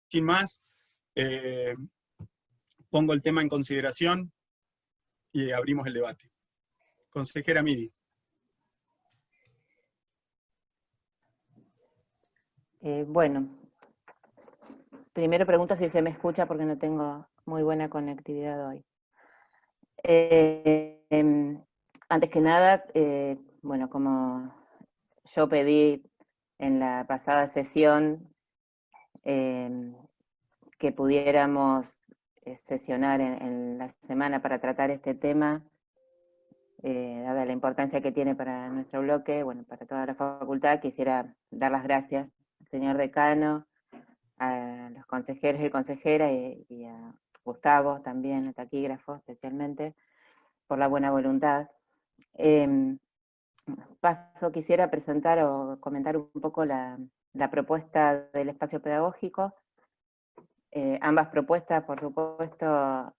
sin más, pongo el tema en consideración y abrimos el debate. Consejera Midi. Bueno, primero pregunto si se me escucha porque no tengo muy buena conectividad hoy. Antes que nada, bueno, como yo pedí en la pasada sesión que pudiéramos sesionar en la semana para tratar este tema, dada la importancia que tiene para nuestro bloque, bueno, para toda la facultad, quisiera dar las gracias al señor decano, a los consejeros y consejeras y a Gustavo también, el taquígrafo especialmente, por la buena voluntad. Quisiera presentar o comentar un poco la propuesta del espacio pedagógico. Ambas propuestas, por supuesto,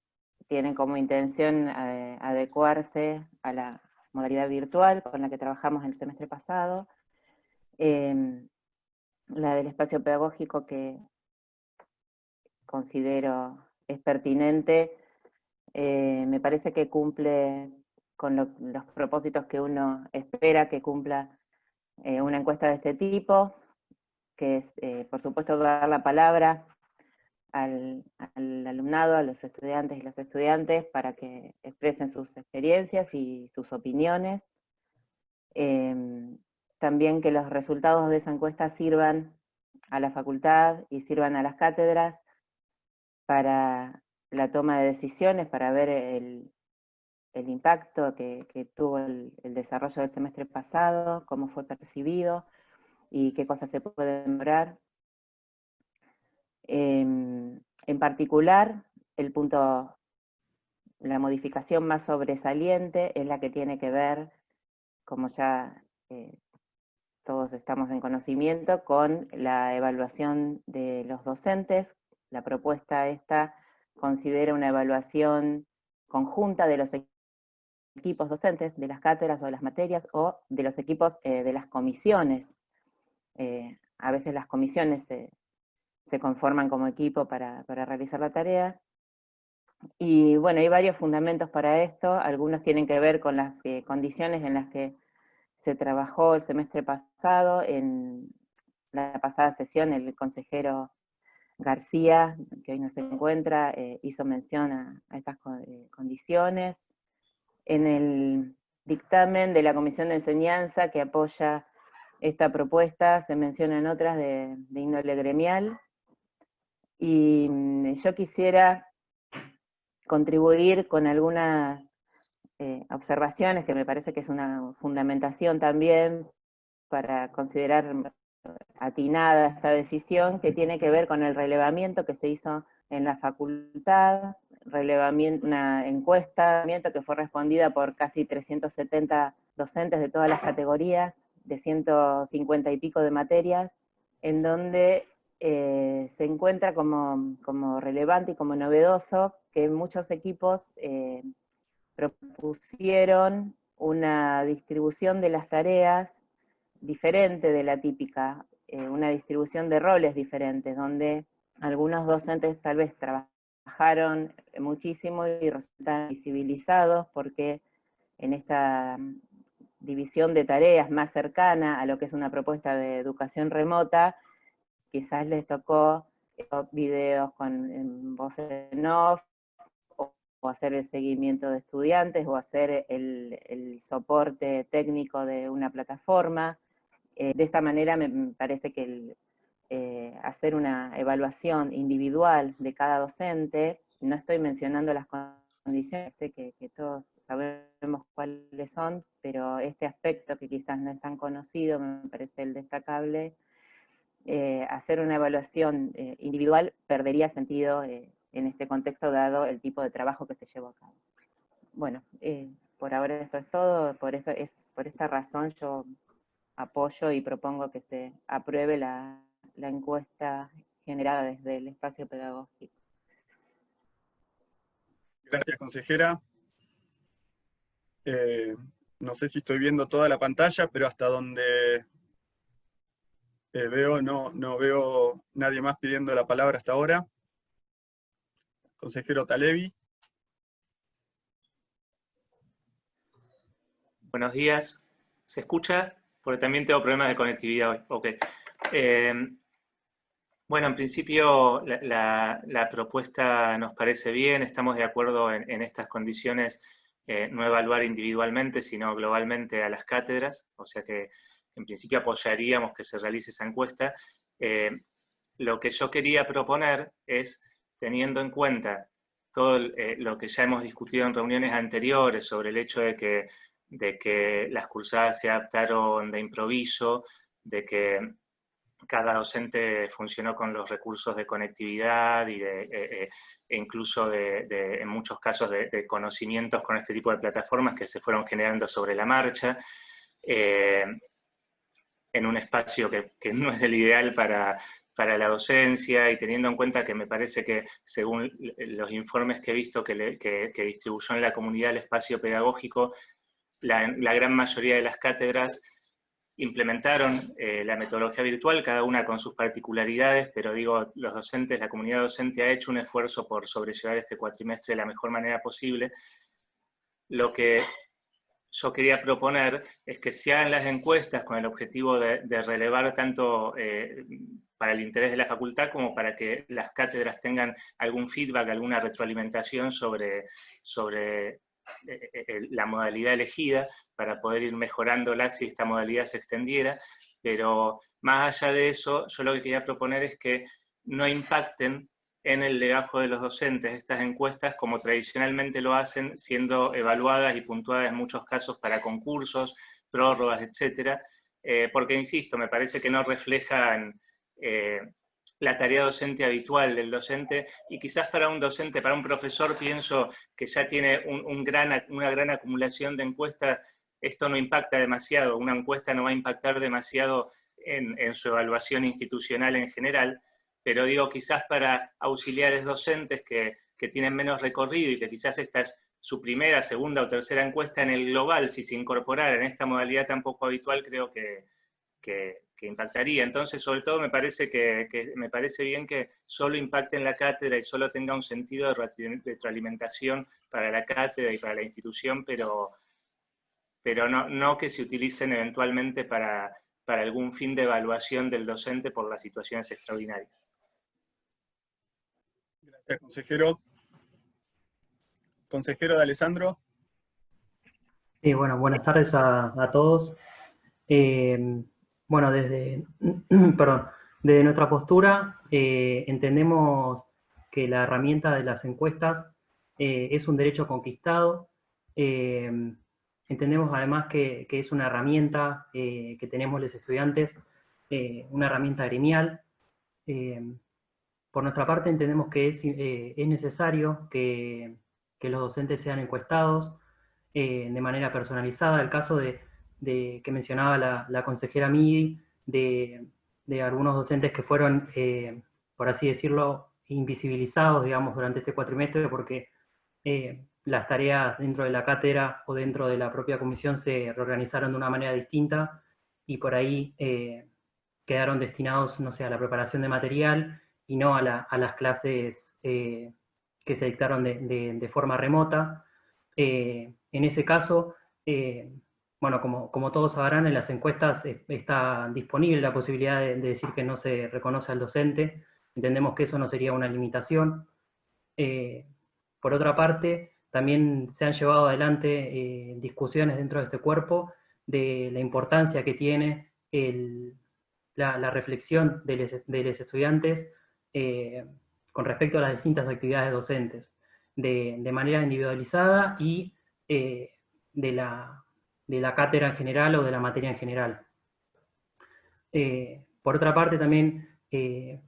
tienen como intención adecuarse a la modalidad virtual con la que trabajamos el semestre pasado. La del espacio pedagógico, que considero es pertinente, me parece que cumple con los propósitos que uno espera que cumpla una encuesta de este tipo, que es, por supuesto, dar la palabra al alumnado, a los estudiantes y las estudiantes para que expresen sus experiencias y sus opiniones. También que los resultados de esa encuesta sirvan a la facultad y sirvan a las cátedras para la toma de decisiones, para ver el impacto que tuvo el desarrollo del semestre pasado, cómo fue percibido y qué cosas se pueden mejorar. En particular, la modificación más sobresaliente es la que tiene que ver, como ya todos estamos en conocimiento, con la evaluación de los docentes. La propuesta esta considera una evaluación conjunta de los equipos docentes, de las cátedras o de las materias, o de los equipos de las comisiones. A veces las comisiones se conforman como equipo para realizar la tarea. Y bueno, hay varios fundamentos para esto. Algunos tienen que ver con las condiciones en las que se trabajó el semestre pasado. En la pasada sesión, el consejero García, que hoy no se encuentra, hizo mención a estas condiciones. En el dictamen de la Comisión de Enseñanza que apoya esta propuesta se mencionan otras de índole gremial. Y yo quisiera contribuir con algunas observaciones, que me parece que es una fundamentación también para considerar atinada esta decisión, que tiene que ver con el relevamiento que se hizo en la facultad, una encuesta que fue respondida por casi 370 docentes de todas las categorías, de 150 y pico de materias, en donde se encuentra como relevante y como novedoso que muchos equipos propusieron una distribución de las tareas diferente de la típica, una distribución de roles diferentes, donde algunos docentes tal vez trabajaron muchísimo y resultan visibilizados porque en esta división de tareas más cercana a lo que es una propuesta de educación remota, quizás les tocó videos con voz en off, o hacer el seguimiento de estudiantes, o hacer el soporte técnico de una plataforma. De esta manera me parece que hacer una evaluación individual de cada docente, no estoy mencionando las condiciones, sé que todos sabemos cuáles son, pero este aspecto que quizás no es tan conocido, me parece el destacable. Hacer una evaluación individual perdería sentido en este contexto, dado el tipo de trabajo que se llevó a cabo. Bueno, por ahora esto es todo. Por esta razón yo apoyo y propongo que se apruebe la encuesta generada desde el espacio pedagógico. Gracias, consejera. No sé si estoy viendo toda la pantalla, pero hasta donde No veo nadie más pidiendo la palabra hasta ahora. Consejero Talevi. Buenos días. ¿Se escucha? Porque también tengo problemas de conectividad hoy. Ok. Bueno, en principio la propuesta nos parece bien, estamos de acuerdo en estas condiciones, no evaluar individualmente, sino globalmente a las cátedras, o sea que en principio apoyaríamos que se realice esa encuesta. Lo que yo quería proponer es, teniendo en cuenta todo lo que ya hemos discutido en reuniones anteriores sobre el hecho de que las cursadas se adaptaron de improviso, de que cada docente funcionó con los recursos de conectividad y e incluso en muchos casos de conocimientos con este tipo de plataformas que se fueron generando sobre la marcha, en un espacio que no es el ideal para la docencia, y teniendo en cuenta que me parece que, según los informes que he visto que distribuyó en la comunidad el espacio pedagógico, la gran mayoría de las cátedras implementaron la metodología virtual, cada una con sus particularidades, pero digo, los docentes, la comunidad docente ha hecho un esfuerzo por sobrellevar este cuatrimestre de la mejor manera posible. Lo que yo quería proponer es que se hagan las encuestas con el objetivo de relevar tanto para el interés de la facultad como para que las cátedras tengan algún feedback, alguna retroalimentación sobre la modalidad elegida, para poder ir mejorándola si esta modalidad se extendiera. Pero más allá de eso, yo lo que quería proponer es que no impacten en el legajo de los docentes estas encuestas, como tradicionalmente lo hacen, siendo evaluadas y puntuadas en muchos casos para concursos, prórrogas, etcétera, porque, insisto, me parece que no reflejan la tarea docente habitual del docente, y quizás para un docente, para un profesor, pienso que ya tiene una gran acumulación de encuestas, esto no impacta demasiado, una encuesta no va a impactar demasiado en su evaluación institucional en general, pero digo, quizás para auxiliares docentes que tienen menos recorrido y que quizás esta es su primera, segunda o tercera encuesta en el global, si se incorporara en esta modalidad tan poco habitual, creo que impactaría. Entonces, sobre todo, me parece me parece bien que solo impacte en la cátedra y solo tenga un sentido de retroalimentación para la cátedra y para la institución, pero no que se utilicen eventualmente para algún fin de evaluación del docente por las situaciones extraordinarias. Gracias, consejero. Consejero de Alessandro. Sí, bueno, buenas tardes a todos. Bueno, desde nuestra postura entendemos que la herramienta de las encuestas es un derecho conquistado. Entendemos además que es una herramienta que tenemos los estudiantes, una herramienta gremial. Por nuestra parte entendemos que es necesario que los docentes sean encuestados de manera personalizada. El caso que mencionaba la consejera Midi, de algunos docentes que fueron, por así decirlo, invisibilizados, digamos, durante este cuatrimestre, porque las tareas dentro de la cátedra o dentro de la propia comisión se reorganizaron de una manera distinta, y por ahí quedaron destinados, no sé, a la preparación de material, y no a las clases que se dictaron de forma remota. En ese caso, bueno, como todos sabrán, en las encuestas está disponible la posibilidad de decir que no se reconoce al docente. Entendemos que eso no sería una limitación. Por otra parte, también se han llevado adelante discusiones dentro de este cuerpo de la importancia que tiene la reflexión de los estudiantes con respecto a las distintas actividades docentes, de manera individualizada y de la cátedra en general o de la materia en general. Por otra parte, también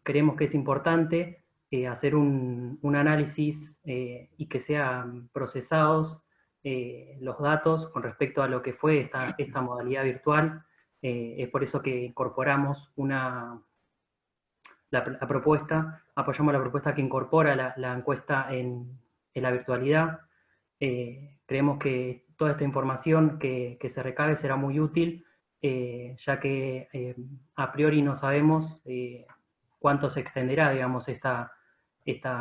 creemos que es importante hacer un análisis y que sean procesados los datos con respecto a lo que fue esta modalidad virtual. Es por eso que incorporamos la propuesta, apoyamos la propuesta que incorpora la encuesta en la virtualidad. Creemos que toda esta información que se recabe será muy útil ya que a priori no sabemos cuánto se extenderá, digamos, esta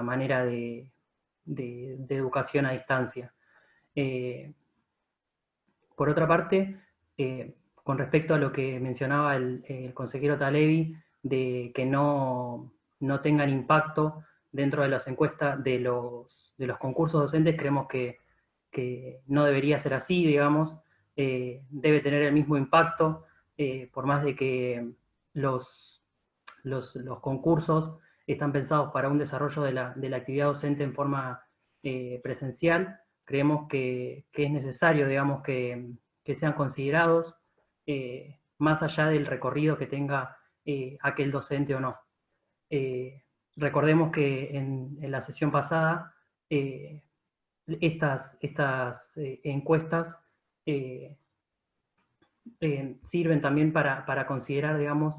manera de educación a distancia. Por otra parte, con respecto a lo que mencionaba el consejero Talevi, de que no tengan impacto dentro de las encuestas de los concursos docentes, creemos que no debería ser así, digamos. Debe tener el mismo impacto, por más de que los concursos están pensados para un desarrollo de la actividad docente en forma presencial. Creemos que es necesario, digamos, que sean considerados, más allá del recorrido que tenga aquel docente o no. Recordemos que en la sesión pasada, estas encuestas sirven también para considerar, digamos,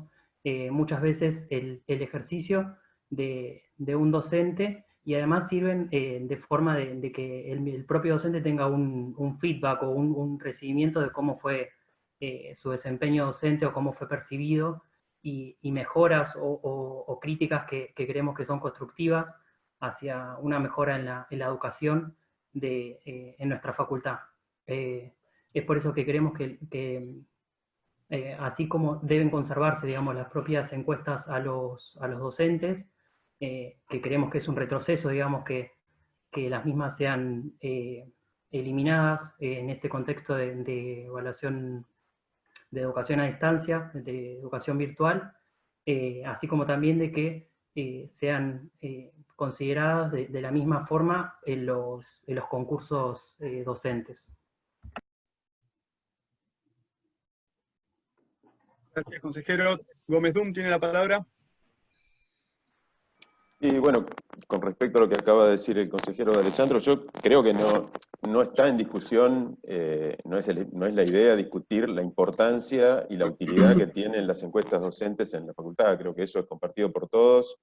muchas veces el ejercicio de un docente, y además sirven de forma de que el propio docente tenga un feedback o un recibimiento de cómo fue su desempeño docente o cómo fue percibido, y mejoras o críticas que creemos que son constructivas hacia una mejora en la educación en nuestra facultad. Es por eso que creemos que así como deben conservarse, digamos, las propias encuestas a los docentes, que creemos que es un retroceso, digamos, que las mismas sean eliminadas en este contexto de evaluación de educación a distancia, de educación virtual, así como también de que sean consideradas de la misma forma en los concursos docentes. Gracias, consejero. Gómez Dum tiene la palabra. Y bueno, con respecto a lo que acaba de decir el consejero Alessandro, yo creo que no está en discusión, no es la idea discutir la importancia y la utilidad que tienen las encuestas docentes en la facultad. Creo que eso es compartido por todos,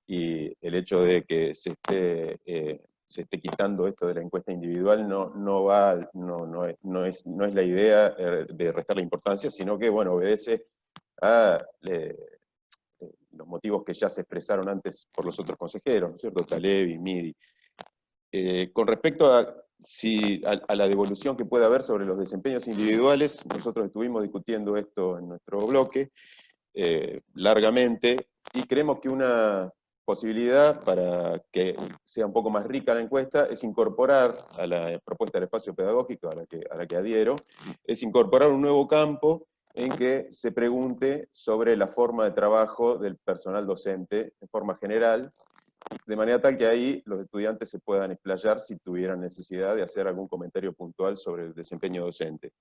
y el hecho de que se esté quitando esto de la encuesta individual no es la idea de restar la importancia, sino que, bueno, obedece a los motivos que ya se expresaron antes por los otros consejeros, ¿no es cierto? Talevi, Midi. Con respecto a la devolución que puede haber sobre los desempeños individuales, nosotros estuvimos discutiendo esto en nuestro bloque largamente, y creemos que una posibilidad para que sea un poco más rica la encuesta es incorporar a la propuesta del espacio pedagógico a la que adhiero, es incorporar un nuevo campo en que se pregunte sobre la forma de trabajo del personal docente en forma general, de manera tal que ahí los estudiantes se puedan explayar si tuvieran necesidad de hacer algún comentario puntual sobre el desempeño docente.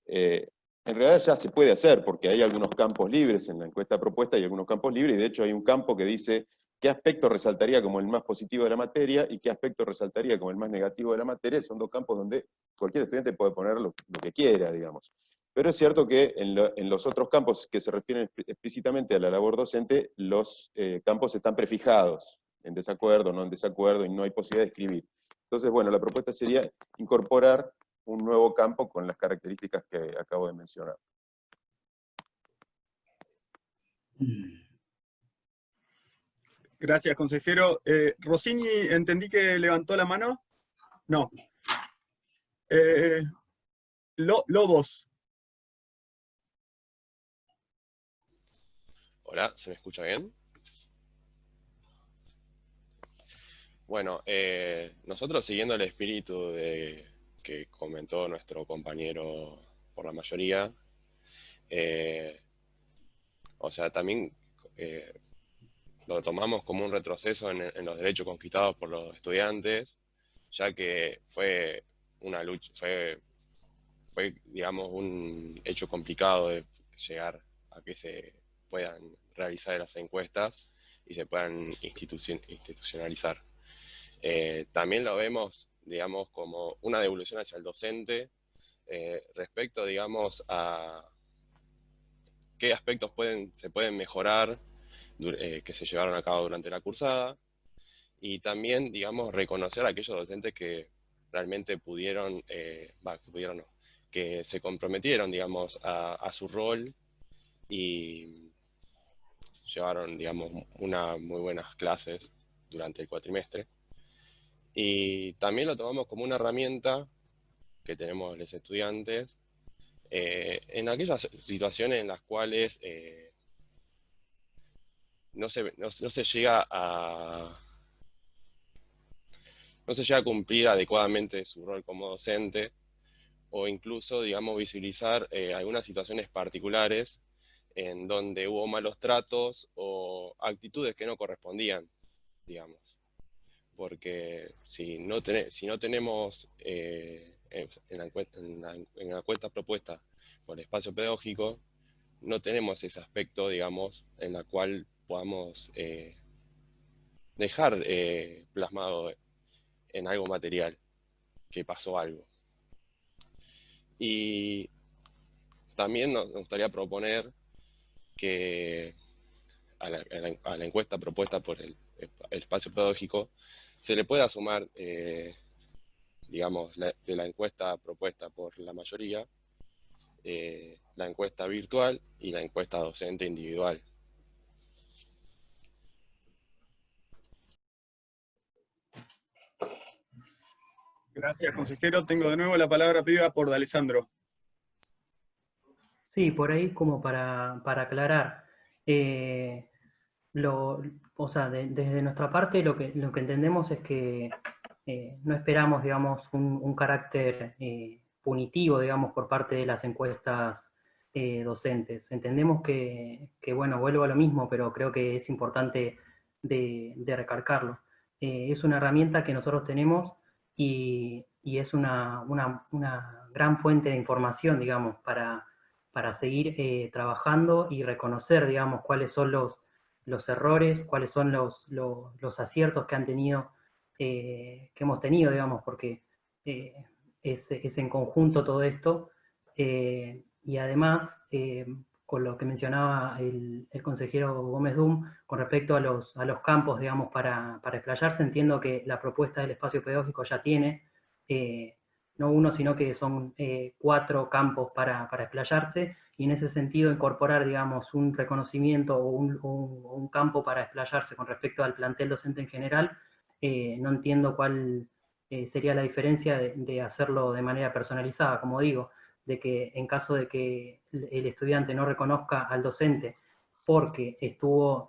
En realidad ya se puede hacer, porque hay algunos campos libres en la encuesta propuesta, hay algunos campos libres, y de hecho hay un campo que dice qué aspecto resaltaría como el más positivo de la materia y qué aspecto resaltaría como el más negativo de la materia. Son dos campos donde cualquier estudiante puede poner lo que quiera, digamos. Pero es cierto que en los otros campos que se refieren explícitamente a la labor docente, los campos están prefijados, en desacuerdo, no en desacuerdo, y no hay posibilidad de escribir. Entonces, bueno, la propuesta sería incorporar un nuevo campo con las características que acabo de mencionar. Gracias, consejero. Rossini, entendí que levantó la mano. No. Lobos. Hola, ¿se me escucha bien? Bueno, nosotros, siguiendo el espíritu que comentó nuestro compañero por la mayoría, o sea, también lo tomamos como un retroceso en los derechos conquistados por los estudiantes, ya que fue una lucha, fue, digamos, un hecho complicado de llegar a que se puedan realizar las encuestas y se puedan institucionalizar. También lo vemos, digamos, como una devolución hacia el docente respecto, digamos, a qué aspectos se pueden mejorar que se llevaron a cabo durante la cursada, y también, digamos, reconocer a aquellos docentes que realmente que se comprometieron, digamos, a su rol y llevaron, digamos, unas muy buenas clases durante el cuatrimestre. Y también lo tomamos como una herramienta que tenemos los estudiantes en aquellas situaciones en las cuales no se llega a cumplir adecuadamente su rol como docente, o incluso, digamos, visibilizar algunas situaciones particulares en donde hubo malos tratos o actitudes que no correspondían, digamos. Porque si no tenemos en la encuesta propuesta por el espacio pedagógico, no tenemos ese aspecto, digamos, en la cual podamos dejar plasmado en algo material, que pasó algo. Y también nos gustaría proponer que a la encuesta propuesta por el espacio pedagógico se le pueda sumar, digamos, de la encuesta propuesta por la mayoría, la encuesta virtual y la encuesta docente individual. Gracias, consejero. Tengo de nuevo la palabra pedida por D'Alessandro. Sí, por ahí como para aclarar. O sea, desde nuestra parte lo que entendemos es que no esperamos, digamos, un carácter punitivo, digamos, por parte de las encuestas docentes. Entendemos que, bueno, vuelvo a lo mismo, pero creo que es importante de recalcarlo. Es una herramienta que nosotros tenemos y es una gran fuente de información, digamos, para seguir trabajando y reconocer, digamos, cuáles son los errores, cuáles son los aciertos que han tenido, que hemos tenido, digamos, porque es en conjunto todo esto, y además, con lo que mencionaba el consejero Gómez Dum, con respecto a los campos, digamos, para explayarse, entiendo que la propuesta del espacio pedagógico ya tiene, no uno, sino que son 4 campos para explayarse, y en ese sentido incorporar, digamos, un reconocimiento o un campo para explayarse con respecto al plantel docente en general, no entiendo cuál sería la diferencia de hacerlo de manera personalizada, como digo, de que en caso de que el estudiante no reconozca al docente porque estuvo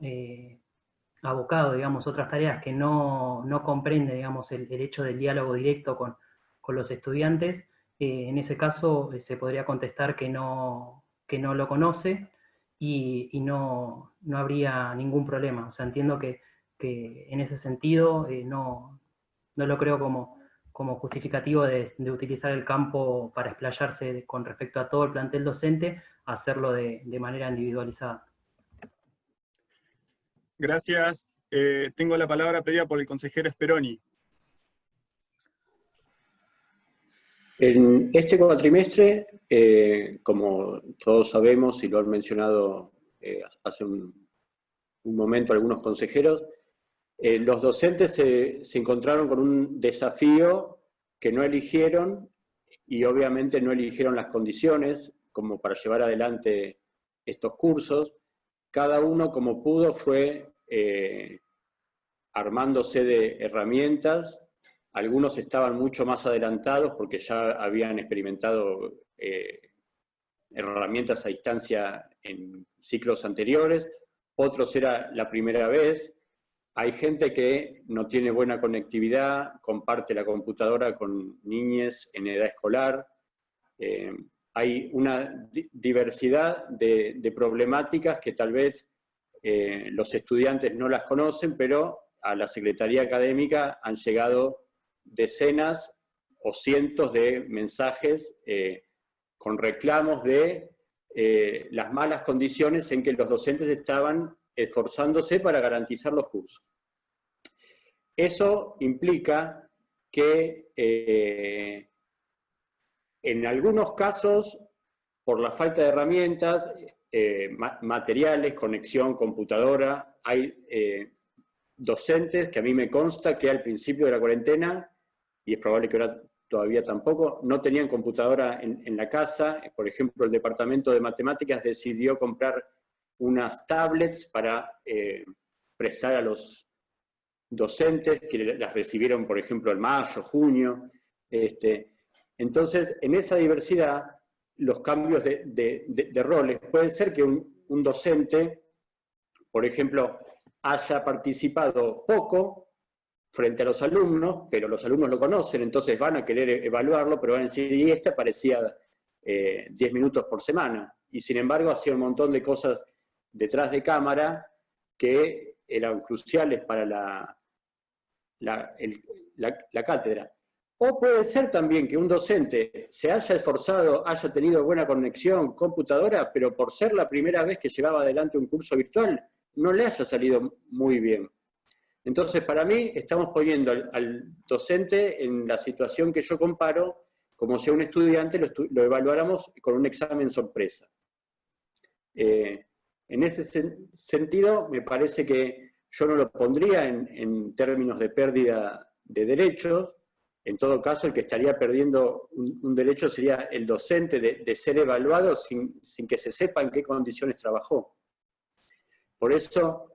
abocado, digamos, a otras tareas que no comprende, digamos, el hecho del diálogo directo con los estudiantes, en ese caso se podría contestar que no lo conoce y no habría ningún problema. O sea, entiendo que en ese sentido no lo creo como justificativo de utilizar el campo para explayarse con respecto a todo el plantel docente, hacerlo de manera individualizada. Gracias. Tengo la palabra pedida por el consejero Speroni. En este cuatrimestre, como todos sabemos y lo han mencionado hace un momento algunos consejeros, los docentes se encontraron con un desafío que no eligieron y obviamente no eligieron las condiciones como para llevar adelante estos cursos. Cada uno como pudo fue armándose de herramientas. Algunos estaban mucho más adelantados porque ya habían experimentado herramientas a distancia en ciclos anteriores, otros era la primera vez. Hay gente que no tiene buena conectividad, comparte la computadora con niñes en edad escolar. Hay una diversidad de problemáticas que tal vez los estudiantes no las conocen, pero a la Secretaría Académica han llegado decenas o cientos de mensajes con reclamos de las malas condiciones en que los docentes estaban esforzándose para garantizar los cursos. Eso implica que en algunos casos, por la falta de herramientas, materiales, conexión, computadora, hay docentes que a mí me consta que al principio de la cuarentena, y es probable que ahora todavía tampoco, no tenían computadora en la casa. Por ejemplo, el departamento de matemáticas decidió comprar unas tablets para prestar a los docentes, que las recibieron, por ejemplo, en mayo, junio. Entonces, en esa diversidad, los cambios de roles, puede ser que un docente, por ejemplo, haya participado poco frente a los alumnos, pero los alumnos lo conocen, entonces van a querer evaluarlo, pero van a decir, y este aparecía 10 minutos por semana, y sin embargo hacía un montón de cosas detrás de cámara que eran cruciales para la cátedra. O puede ser también que un docente se haya esforzado, haya tenido buena conexión, computadora, pero por ser la primera vez que llevaba adelante un curso virtual, no le haya salido muy bien. Entonces, para mí, estamos poniendo al docente en la situación que yo comparo, como si a un estudiante lo evaluáramos con un examen sorpresa. En ese sentido, me parece que yo no lo pondría en términos de pérdida de derechos. En todo caso, el que estaría perdiendo un derecho sería el docente de ser evaluado sin que se sepa en qué condiciones trabajó. Por eso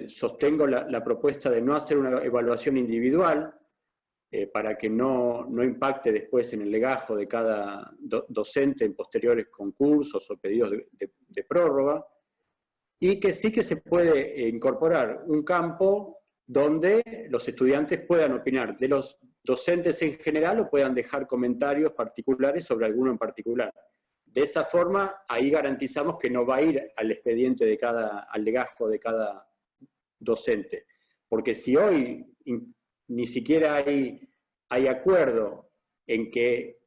sostengo la propuesta de no hacer una evaluación individual para que no impacte después en el legajo de cada docente en posteriores concursos o pedidos de prórroga, y que sí que se puede incorporar un campo donde los estudiantes puedan opinar de los docentes en general o puedan dejar comentarios particulares sobre alguno en particular. De esa forma, ahí garantizamos que no va a ir al expediente al legajo de cada docente. Porque si hoy ni siquiera hay acuerdo en que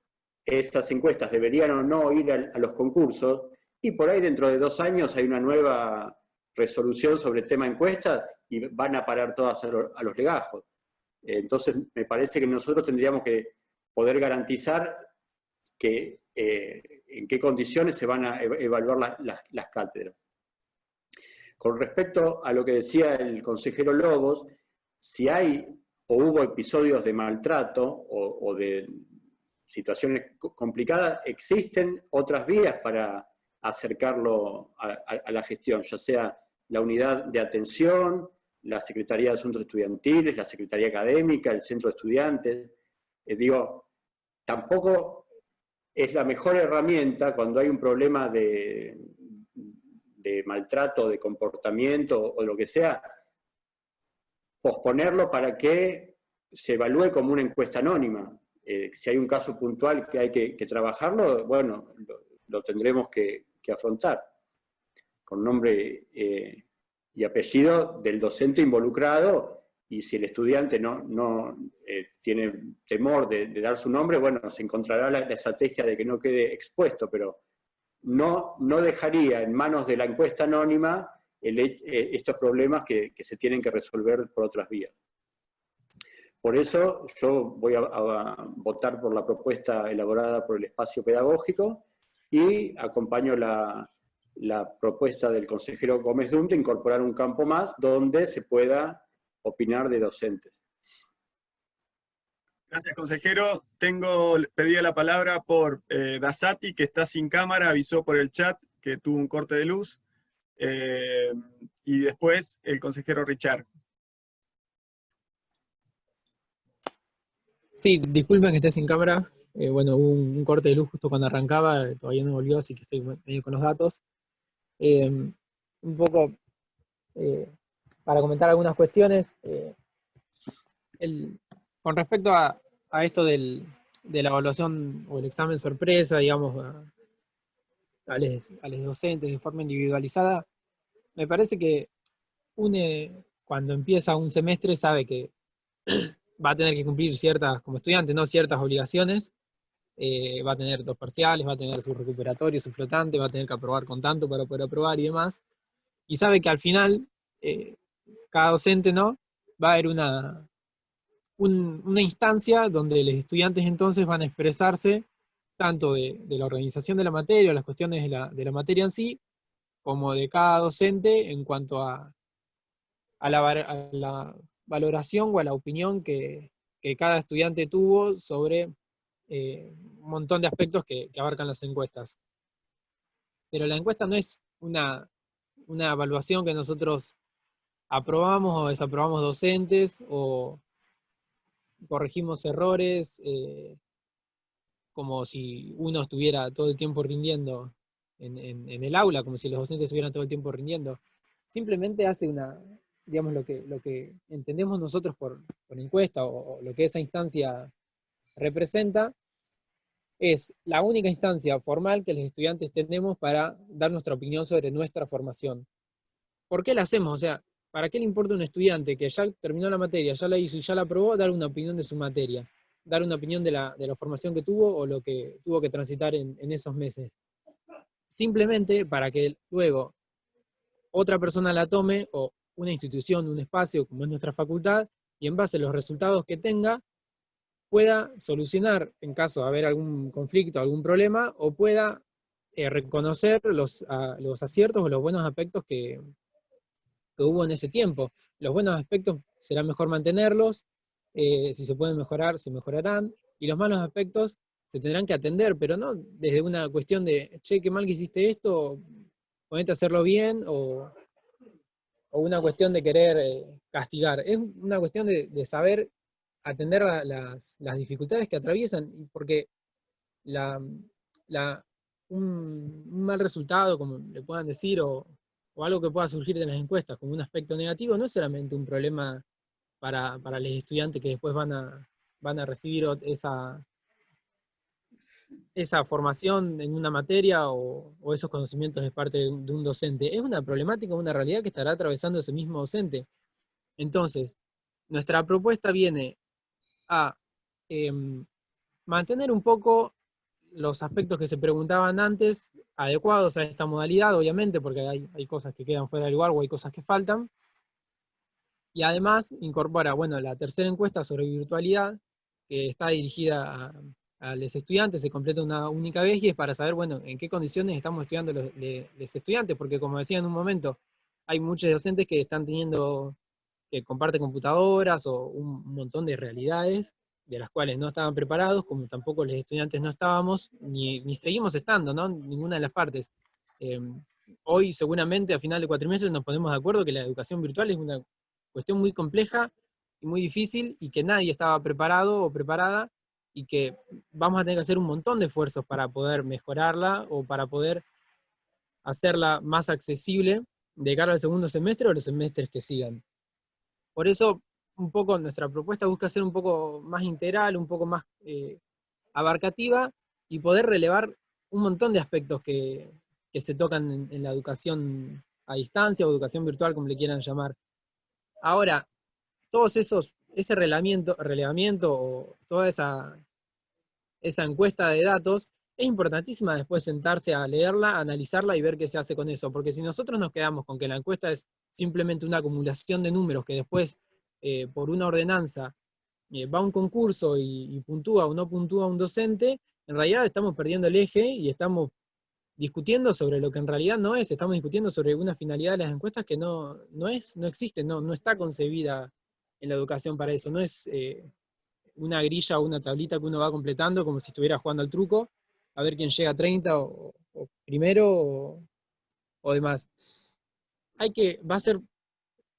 estas encuestas deberían o no ir a los concursos, y por ahí dentro de 2 años hay una nueva resolución sobre el tema encuestas y van a parar todas a los legajos. Entonces, me parece que nosotros tendríamos que poder garantizar que en qué condiciones se van a evaluar las cátedras. Con respecto a lo que decía el consejero Lobos, si hay o hubo episodios de maltrato o de situaciones complicadas, existen otras vías para acercarlo a la gestión, ya sea la unidad de atención, la Secretaría de Asuntos Estudiantiles, la Secretaría Académica, el Centro de Estudiantes. Tampoco es la mejor herramienta cuando hay un problema de maltrato, de comportamiento o lo que sea, posponerlo para que se evalúe como una encuesta anónima. Si hay un caso puntual que hay que trabajarlo, bueno, lo tendremos que afrontar, con nombre y apellido del docente involucrado, y si el estudiante no tiene temor de dar su nombre, bueno, se encontrará la estrategia de que no quede expuesto, pero no dejaría en manos de la encuesta anónima estos problemas que se tienen que resolver por otras vías. Por eso yo voy a votar por la propuesta elaborada por el espacio pedagógico y acompaño la propuesta del consejero Gómez Dunte de incorporar un campo más donde se pueda opinar de docentes. Gracias, consejero. Pedía la palabra por Dassati, que está sin cámara, avisó por el chat que tuvo un corte de luz. Y después el consejero Richard. Sí, disculpen que esté sin cámara. Bueno, hubo un corte de luz justo cuando arrancaba, todavía no volvió, así que estoy medio con los datos. Un poco para comentar algunas cuestiones. Con respecto a esto de la evaluación o el examen sorpresa, digamos, a los docentes de forma individualizada, me parece que cuando empieza un semestre sabe que va a tener que cumplir ciertas, como estudiante, ¿no? Ciertas obligaciones, va a tener 2 parciales, va a tener su recuperatorio, su flotante, va a tener que aprobar con tanto para poder aprobar y demás, y sabe que al final, cada docente, ¿no? Va a haber una instancia donde los estudiantes entonces van a expresarse tanto de la organización de la materia, las cuestiones de la materia en sí, como de cada docente en cuanto a la valoración o a la opinión que que cada estudiante tuvo sobre un montón de aspectos que abarcan las encuestas. Pero la encuesta no es una evaluación que nosotros aprobamos o desaprobamos docentes, o corregimos errores, como si uno estuviera todo el tiempo rindiendo en el aula, como si los docentes estuvieran todo el tiempo rindiendo. Simplemente hace digamos, lo que entendemos nosotros por encuesta, o lo que esa instancia representa, es la única instancia formal que los estudiantes tenemos para dar nuestra opinión sobre nuestra formación. ¿Por qué la hacemos? O sea, ¿para qué le importa a un estudiante que ya terminó la materia, ya la hizo y ya la aprobó, dar una opinión de su materia? Dar una opinión de la formación que tuvo o lo que tuvo que transitar en esos meses. Simplemente para que luego otra persona la tome, o una institución, un espacio, como es nuestra facultad, y en base a los resultados que tenga, pueda solucionar en caso de haber algún conflicto, algún problema, o pueda reconocer los aciertos o los buenos aspectos que hubo en ese tiempo. Los buenos aspectos será mejor mantenerlos, si se pueden mejorar, se mejorarán, y los malos aspectos se tendrán que atender, pero no desde una cuestión de, che, qué mal que hiciste esto, ponete a hacerlo bien, o una cuestión de querer castigar. Es una cuestión de saber atender las dificultades que atraviesan, porque un mal resultado, como le puedan decir, o algo que pueda surgir de las encuestas como un aspecto negativo, no es solamente un problema para los estudiantes que después van a recibir esa formación en una materia, o esos conocimientos de parte de un docente. Es una problemática, una realidad que estará atravesando ese mismo docente. Entonces, nuestra propuesta viene a mantener un poco los aspectos que se preguntaban antes, adecuados a esta modalidad, obviamente, porque hay cosas que quedan fuera de lugar o hay cosas que faltan. Y además incorpora, bueno, la tercera encuesta sobre virtualidad, que está dirigida a los estudiantes, se completa una única vez, y es para saber, bueno, en qué condiciones estamos estudiando los estudiantes, porque como decía en un momento, hay muchos docentes que que comparten computadoras o un montón de realidades de las cuales no estaban preparados, como tampoco los estudiantes no estábamos, ni seguimos estando, ¿no? Ninguna de las partes. Hoy seguramente a final de cuatrimestre nos ponemos de acuerdo que la educación virtual es una cuestión muy compleja y muy difícil, y que nadie estaba preparado o preparada, y que vamos a tener que hacer un montón de esfuerzos para poder mejorarla, o para poder hacerla más accesible de cara al segundo semestre o los semestres que sigan. Por eso, un poco nuestra propuesta busca ser un poco más integral, un poco más abarcativa, y poder relevar un montón de aspectos que se tocan en la educación a distancia, o educación virtual, como le quieran llamar. Ahora, ese relevamiento o toda esa encuesta de datos, es importantísima después sentarse a leerla, analizarla y ver qué se hace con eso, porque si nosotros nos quedamos con que la encuesta es simplemente una acumulación de números que después, por una ordenanza, va a un concurso y puntúa o no puntúa un docente, en realidad estamos perdiendo el eje y estamos discutiendo sobre lo que en realidad no es, estamos discutiendo sobre una finalidad de las encuestas que no existe, no está concebida en la educación para eso, no es una grilla o una tablita que uno va completando como si estuviera jugando al truco, a ver quién llega a 30 o primero o demás. Va a ser,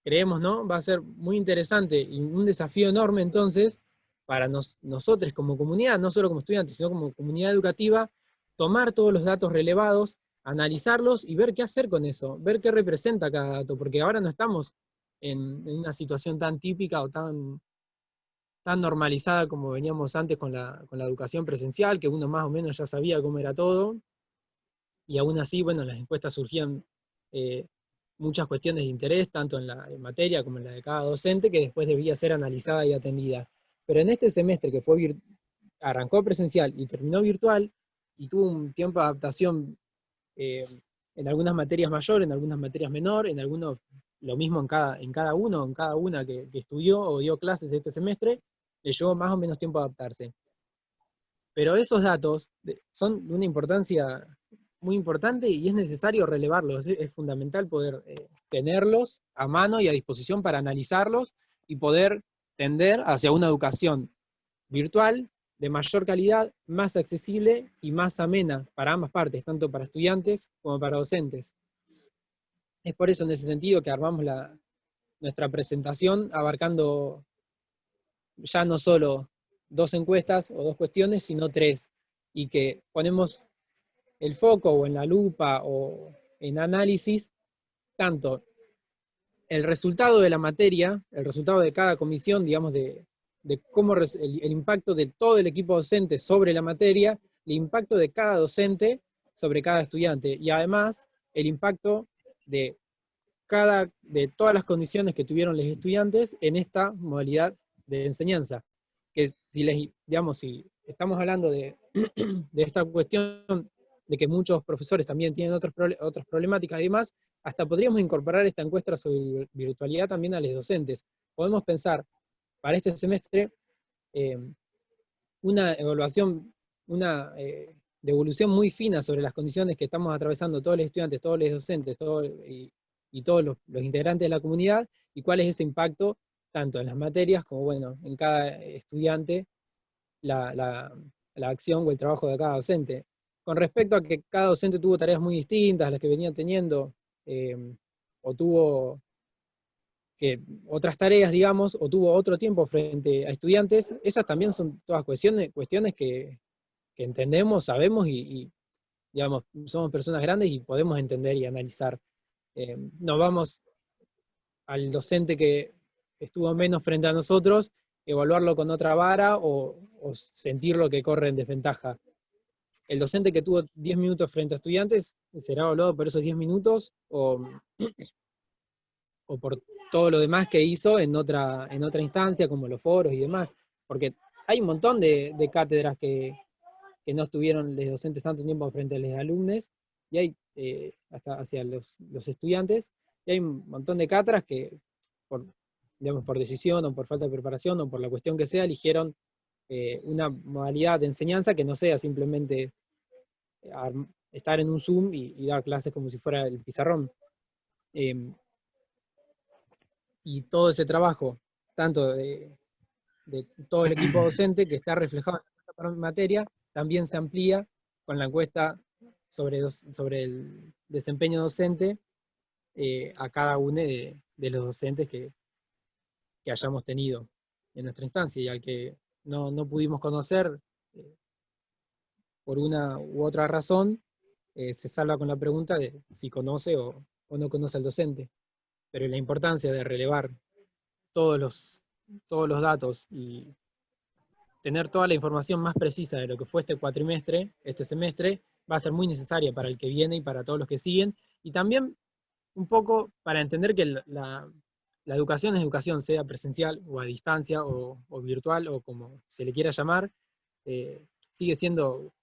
creemos, ¿no? Va a ser muy interesante y un desafío enorme entonces para nosotros como comunidad, no solo como estudiantes, sino como comunidad educativa, tomar todos los datos relevados, analizarlos y ver qué hacer con eso, ver qué representa cada dato, porque ahora no estamos en una situación tan típica o tan normalizada como veníamos antes con la educación presencial, que uno más o menos ya sabía cómo era todo, y aún así, bueno, en las encuestas surgían muchas cuestiones de interés, tanto en la materia como en la de cada docente, que después debía ser analizada y atendida. Pero en este semestre que arrancó presencial y terminó virtual, y tuvo un tiempo de adaptación en algunas materias mayor, en algunas materias menor, en algunos lo mismo en cada una que estudió o dio clases este semestre, le llevó más o menos tiempo a adaptarse. Pero esos datos son de una importancia muy importante y es necesario relevarlos, es fundamental poder tenerlos a mano y a disposición para analizarlos y poder tender hacia una educación virtual de mayor calidad, más accesible y más amena para ambas partes, tanto para estudiantes como para docentes. Es por eso, en ese sentido, que armamos nuestra presentación abarcando ya no solo 2 encuestas o 2 cuestiones, sino 3, y que ponemos el foco o en la lupa o en análisis tanto el resultado de la materia, el resultado de cada comisión, digamos, de cómo el impacto de todo el equipo docente sobre la materia, el impacto de cada docente sobre cada estudiante, y además el impacto de todas las condiciones que tuvieron los estudiantes en esta modalidad de enseñanza. Que si estamos hablando de esta cuestión de que muchos profesores también tienen otras problemáticas y demás, hasta podríamos incorporar esta encuesta sobre virtualidad también a los docentes. Podemos pensar para este semestre una evaluación, una devolución muy fina sobre las condiciones que estamos atravesando todos los estudiantes, todos los docentes, y todos los integrantes de la comunidad, y cuál es ese impacto, tanto en las materias como, bueno, en cada estudiante, la acción o el trabajo de cada docente. Con respecto a que cada docente tuvo tareas muy distintas a las que venían teniendo, o tuvo otras tareas, digamos, o tuvo otro tiempo frente a estudiantes, esas también son todas cuestiones que entendemos, sabemos, y digamos, somos personas grandes y podemos entender y analizar. Nos vamos al docente que estuvo menos frente a nosotros, evaluarlo con otra vara o sentirlo que corre en desventaja. El docente que tuvo 10 minutos frente a estudiantes será evaluado por esos 10 minutos o por todo lo demás que hizo en otra instancia, como los foros y demás. Porque hay un montón de cátedras que no estuvieron los docentes tanto tiempo frente a los alumnos, y hay hasta hacia los estudiantes, y hay un montón de cátedras que, por decisión o por falta de preparación o por la cuestión que sea, eligieron una modalidad de enseñanza que no sea simplemente estar en un Zoom y dar clases como si fuera el pizarrón. Y todo ese trabajo, tanto de todo el equipo docente que está reflejado en la materia, también se amplía con la encuesta sobre el desempeño docente a cada uno de los docentes que hayamos tenido en nuestra instancia, y al que no pudimos conocer por una u otra razón, se salva con la pregunta de si conoce o no conoce al docente. Pero la importancia de relevar todos los datos y tener toda la información más precisa de lo que fue este semestre, va a ser muy necesaria para el que viene y para todos los que siguen, y también un poco para entender que la educación es educación, sea presencial o a distancia o virtual o como se le quiera llamar, sigue siendo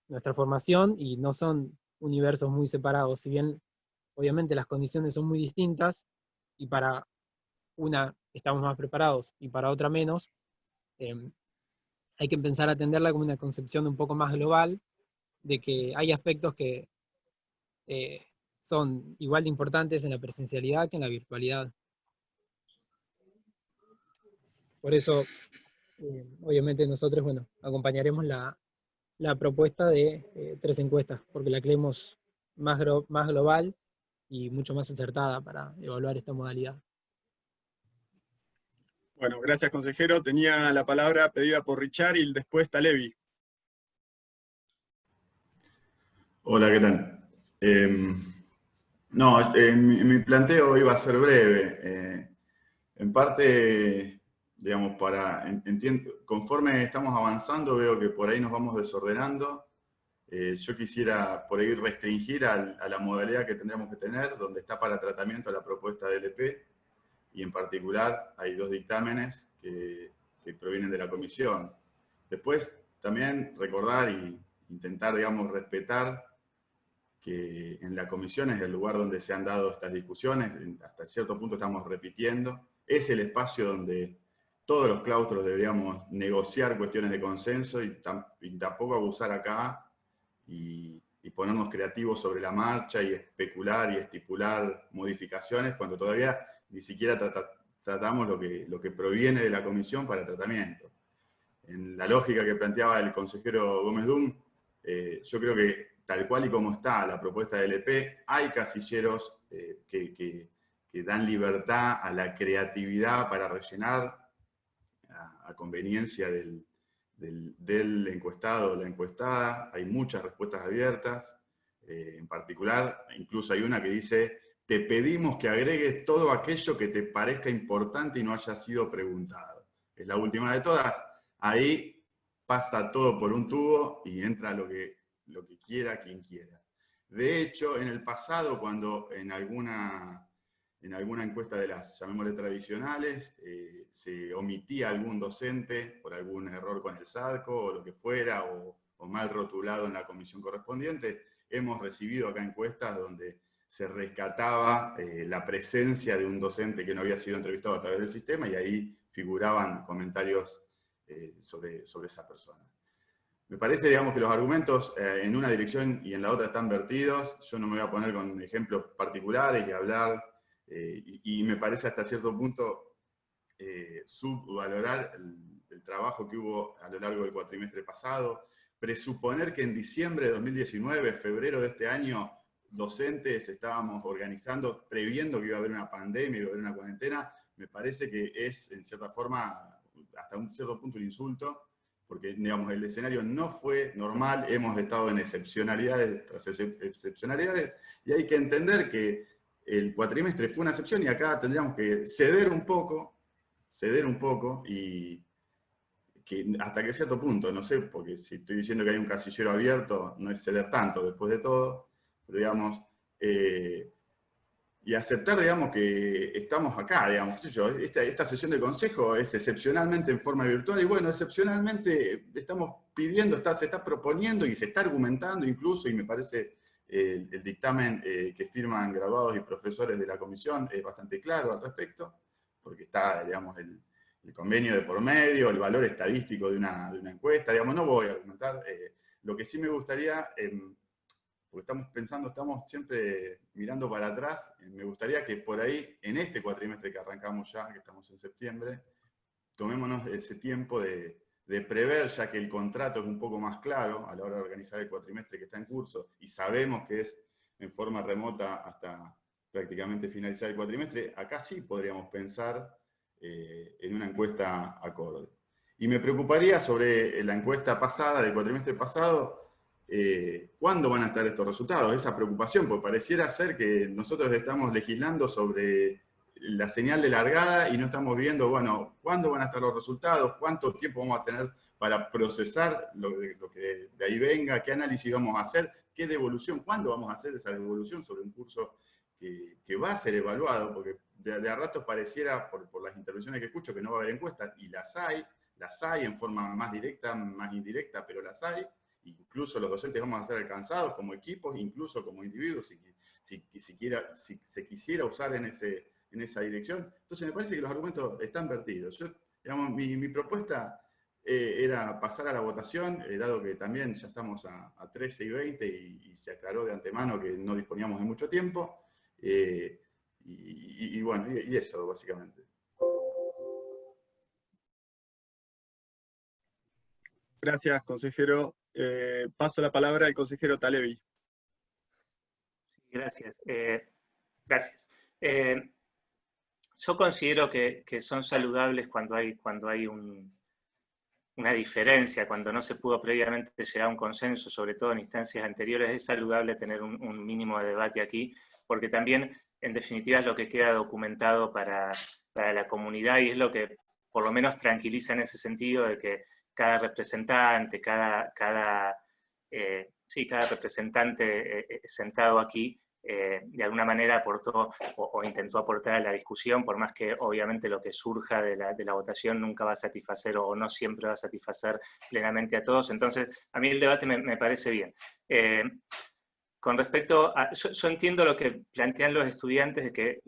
nuestra formación y no son universos muy separados, si bien obviamente las condiciones son muy distintas y para una estamos más preparados y para otra menos. Hay que empezar a atenderla como una concepción un poco más global, de que hay aspectos que son igual de importantes en la presencialidad que en la virtualidad. Por eso, obviamente nosotros, bueno, acompañaremos la propuesta de 3 encuestas, porque la creemos más global y mucho más acertada para evaluar esta modalidad. Bueno, gracias, consejero. Tenía la palabra pedida por Richard y después Talevi. Hola, ¿qué tal? Mi planteo iba a ser breve. En parte, digamos, conforme estamos avanzando, veo que por ahí nos vamos desordenando. Yo quisiera por ahí restringir a la modalidad que tendremos que tener, donde está para tratamiento la propuesta de LP, y en particular hay 2 dictámenes que provienen de la comisión. Después, también recordar e intentar, digamos, respetar que en la comisión es el lugar donde se han dado estas discusiones, hasta cierto punto estamos repitiendo, es el espacio donde todos los claustros deberíamos negociar cuestiones de consenso y tampoco abusar acá y ponernos creativos sobre la marcha y especular y estipular modificaciones cuando todavía ni siquiera tratamos lo que proviene de la comisión para tratamiento. En la lógica que planteaba el consejero Gómez Dum, yo creo que tal cual y como está la propuesta del EP, hay casilleros que dan libertad a la creatividad para rellenar a conveniencia del encuestado o la encuestada. Hay muchas respuestas abiertas, en particular, incluso hay una que dice: te pedimos que agregues todo aquello que te parezca importante y no haya sido preguntado. Es la última de todas. Ahí pasa todo por un tubo y entra lo que quiera quien quiera. De hecho, en el pasado, cuando en alguna encuesta de las, llamémosle tradicionales, se omitía algún docente por algún error con el SADCO o lo que fuera, o mal rotulado en la comisión correspondiente, hemos recibido acá encuestas donde se rescataba la presencia de un docente que no había sido entrevistado a través del sistema, y ahí figuraban comentarios sobre esa persona. Me parece, digamos, que los argumentos en una dirección y en la otra están vertidos. Yo no me voy a poner con ejemplos particulares y hablar, y me parece hasta cierto punto subvalorar el trabajo que hubo a lo largo del cuatrimestre pasado. Presuponer que en diciembre de 2019, febrero de este año, docentes estábamos organizando, previendo que iba a haber una pandemia, iba a haber una cuarentena, me parece que es, en cierta forma, hasta un cierto punto un insulto, porque, digamos, el escenario no fue normal, hemos estado en excepcionalidades tras excepcionalidades, y hay que entender que el cuatrimestre fue una excepción, y acá tendríamos que ceder un poco, y que hasta que cierto punto, no sé, porque si estoy diciendo que hay un casillero abierto, no es ceder tanto después de todo, pero digamos, y aceptar, digamos, que estamos acá, digamos, qué sé yo, esta sesión de consejo es excepcionalmente en forma virtual, y bueno, excepcionalmente estamos pidiendo, se está proponiendo y se está argumentando incluso, y me parece el dictamen que firman graduados y profesores de la comisión es bastante claro al respecto, porque está, digamos, el convenio de por medio, el valor estadístico de una encuesta, digamos, no voy a argumentar. Lo que sí me gustaría, porque estamos siempre mirando para atrás, me gustaría que por ahí, en este cuatrimestre que arrancamos ya, que estamos en septiembre, tomémonos ese tiempo de prever, ya que el contrato es un poco más claro a la hora de organizar el cuatrimestre que está en curso, y sabemos que es en forma remota hasta prácticamente finalizar el cuatrimestre, acá sí podríamos pensar en una encuesta acorde. Y me preocuparía sobre la encuesta pasada, del cuatrimestre pasado, ¿cuándo van a estar estos resultados? Esa preocupación, porque pareciera ser que nosotros estamos legislando sobre la señal de largada y no estamos viendo, bueno, ¿cuándo van a estar los resultados? ¿Cuánto tiempo vamos a tener para procesar lo que de ahí venga? ¿Qué análisis vamos a hacer? ¿Qué devolución? ¿Cuándo vamos a hacer esa devolución sobre un curso que va a ser evaluado? Porque de a ratos pareciera, por las intervenciones que escucho, que no va a haber encuestas, y las hay en forma más directa, más indirecta, pero las hay. Incluso los docentes vamos a ser alcanzados como equipos, incluso como individuos, si se quisiera usar en esa dirección. Entonces me parece que los argumentos están vertidos. Yo, digamos, mi propuesta era pasar a la votación, dado que también ya estamos a 13:20 y se aclaró de antemano que no disponíamos de mucho tiempo. Bueno, y eso básicamente. Gracias, consejero. Paso la palabra al consejero Talevi. Gracias. Gracias. Yo considero que son saludables cuando hay una diferencia, cuando no se pudo previamente llegar a un consenso, sobre todo en instancias anteriores. Es saludable tener un mínimo de debate aquí, porque también, en definitiva, es lo que queda documentado para la comunidad, y es lo que por lo menos tranquiliza en ese sentido, de que cada representante, cada representante sentado aquí, de alguna manera aportó o intentó aportar a la discusión, por más que obviamente lo que surja de la votación nunca va a satisfacer, o no siempre va a satisfacer plenamente a todos. Entonces, a mí el debate me parece bien. Con respecto a, yo entiendo lo que plantean los estudiantes, de que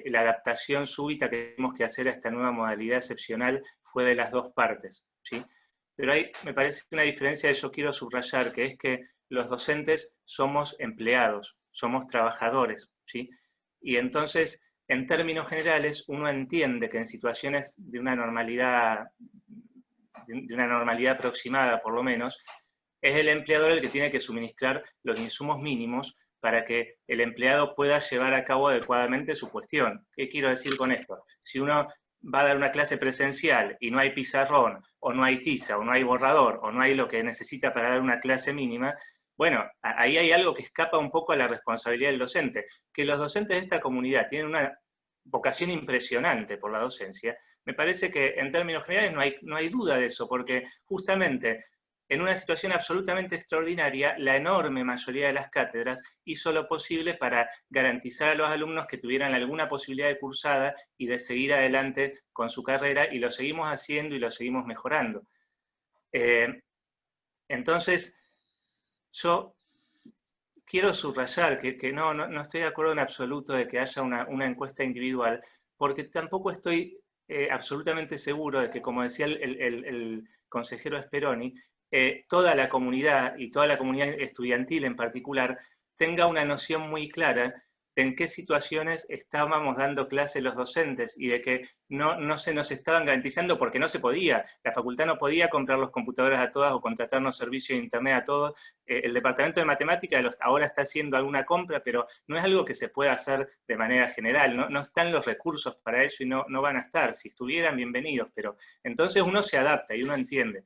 la adaptación súbita que tenemos que hacer a esta nueva modalidad excepcional fue de las dos partes, ¿sí? Pero hay, me parece, una diferencia que yo quiero subrayar, que es que los docentes somos empleados, somos trabajadores, ¿sí? Y entonces en términos generales, uno entiende que en situaciones de una normalidad aproximada, por lo menos, es el empleador el que tiene que suministrar los insumos mínimos para que el empleado pueda llevar a cabo adecuadamente su cuestión. ¿Qué quiero decir con esto? Si uno va a dar una clase presencial y no hay pizarrón, o no hay tiza, o no hay borrador, o no hay lo que necesita para dar una clase mínima, bueno, ahí hay algo que escapa un poco a la responsabilidad del docente. Que los docentes de esta comunidad tienen una vocación impresionante por la docencia, me parece que en términos generales no hay duda de eso, porque justamente en una situación absolutamente extraordinaria, la enorme mayoría de las cátedras hizo lo posible para garantizar a los alumnos que tuvieran alguna posibilidad de cursada y de seguir adelante con su carrera, y lo seguimos haciendo y lo seguimos mejorando. Entonces, yo quiero subrayar que no estoy de acuerdo en absoluto de que haya una encuesta individual, porque tampoco estoy absolutamente seguro de que, como decía el consejero Speroni, toda la comunidad, y toda la comunidad estudiantil en particular, tenga una noción muy clara de en qué situaciones estábamos dando clases los docentes, y de que no se nos estaban garantizando porque no se podía. La facultad no podía comprar los computadores a todas o contratarnos servicios de internet a todos. El departamento de matemáticas ahora está haciendo alguna compra, pero no es algo que se pueda hacer de manera general. No están los recursos para eso y no van a estar. Si estuvieran, bienvenidos, pero entonces uno se adapta y uno entiende.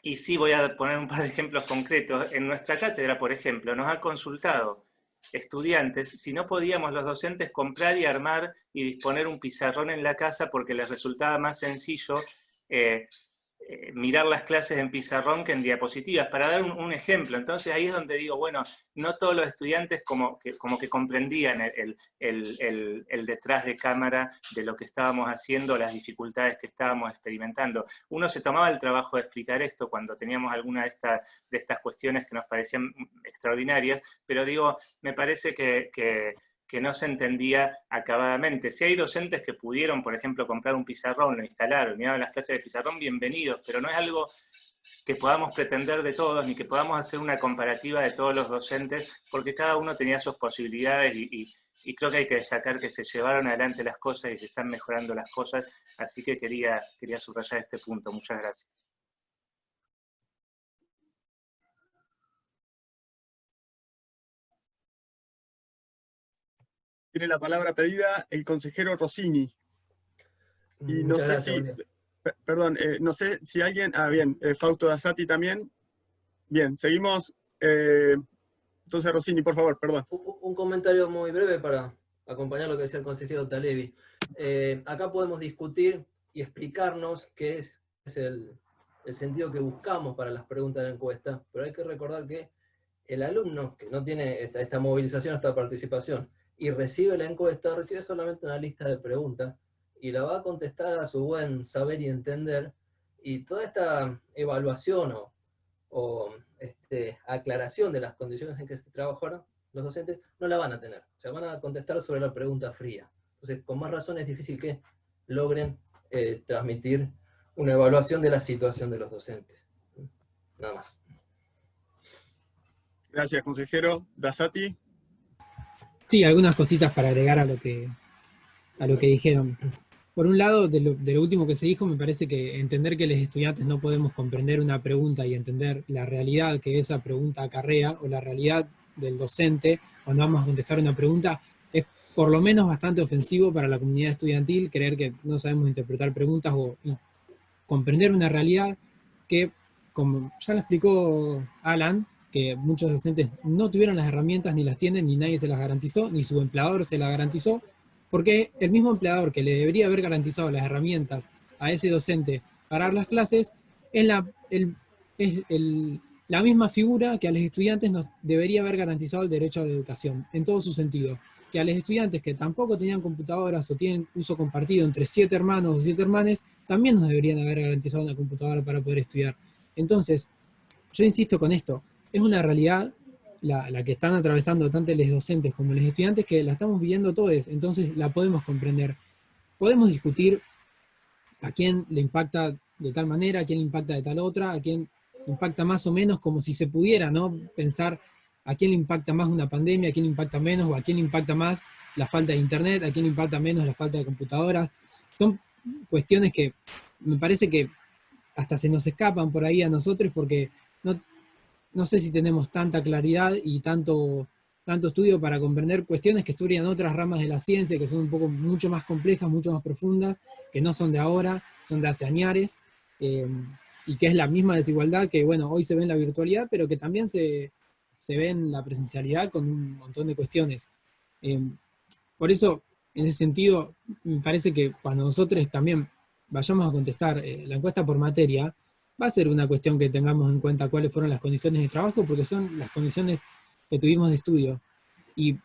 Y sí, voy a poner un par de ejemplos concretos. En nuestra cátedra, por ejemplo, nos han consultado estudiantes si no podíamos los docentes comprar y armar y disponer un pizarrón en la casa porque les resultaba más sencillo mirar las clases en pizarrón que en diapositivas, para dar un ejemplo. Entonces ahí es donde digo, bueno, no todos los estudiantes como que comprendían el detrás de cámara de lo que estábamos haciendo, las dificultades que estábamos experimentando. Uno se tomaba el trabajo de explicar esto cuando teníamos alguna de estas cuestiones que nos parecían extraordinarias, pero digo, me parece que no se entendía acabadamente. Si hay docentes que pudieron, por ejemplo, comprar un pizarrón, lo instalaron, miraron las clases de pizarrón, bienvenidos, pero no es algo que podamos pretender de todos, ni que podamos hacer una comparativa de todos los docentes, porque cada uno tenía sus posibilidades, y creo que hay que destacar que se llevaron adelante las cosas y se están mejorando las cosas, así que quería subrayar este punto. Muchas gracias. Tiene la palabra pedida el consejero Rossini. Y no sé si, perdón, no sé si alguien, bien, Fausto Dassati también. Bien, seguimos. Entonces, Rossini, por favor, perdón. Un comentario muy breve para acompañar lo que decía el consejero Talevi. Acá podemos discutir y explicarnos qué es el sentido que buscamos para las preguntas de la encuesta, pero hay que recordar que el alumno que no tiene esta movilización, esta participación, y recibe la encuesta, recibe solamente una lista de preguntas, y la va a contestar a su buen saber y entender, y toda esta evaluación o aclaración de las condiciones en que se trabajaron, los docentes no la van a tener. O sea, van a contestar sobre la pregunta fría. Entonces, con más razón es difícil que logren transmitir una evaluación de la situación de los docentes. Nada más. Gracias, consejero. Dassati. Sí, algunas cositas para agregar a lo que dijeron. Por un lado, de lo último que se dijo, me parece que entender que los estudiantes no podemos comprender una pregunta y entender la realidad que esa pregunta acarrea, o la realidad del docente cuando vamos a contestar una pregunta, es por lo menos bastante ofensivo para la comunidad estudiantil creer que no sabemos interpretar preguntas o comprender una realidad que, como ya lo explicó Alan, que muchos docentes no tuvieron las herramientas, ni las tienen, ni nadie se las garantizó, ni su empleador se las garantizó, porque el mismo empleador que le debería haber garantizado las herramientas a ese docente para dar las clases, es la misma figura que a los estudiantes nos debería haber garantizado el derecho a la educación, en todo su sentido. Que a los estudiantes que tampoco tenían computadoras o tienen uso compartido entre 7 hermanos o 7 hermanes, también nos deberían haber garantizado una computadora para poder estudiar. Entonces, yo insisto con esto, es una realidad la que están atravesando tanto los docentes como los estudiantes, que la estamos viviendo todos, entonces la podemos comprender. Podemos discutir a quién le impacta de tal manera, a quién le impacta de tal otra, a quién impacta más o menos, como si se pudiera, ¿no?, pensar a quién le impacta más una pandemia, a quién le impacta menos, o a quién le impacta más la falta de internet, a quién le impacta menos la falta de computadoras. Son cuestiones que me parece que hasta se nos escapan por ahí a nosotros porque no sé si tenemos tanta claridad y tanto estudio para comprender cuestiones que estudian otras ramas de la ciencia, que son un poco mucho más complejas, mucho más profundas, que no son de ahora, son de hace añares, y que es la misma desigualdad que, bueno, hoy se ve en la virtualidad, pero que también se ve en la presencialidad con un montón de cuestiones. Por eso, en ese sentido, me parece que cuando nosotros también vayamos a contestar la encuesta por materia, va a ser una cuestión que tengamos en cuenta cuáles fueron las condiciones de trabajo, porque son las condiciones que tuvimos de estudio. Y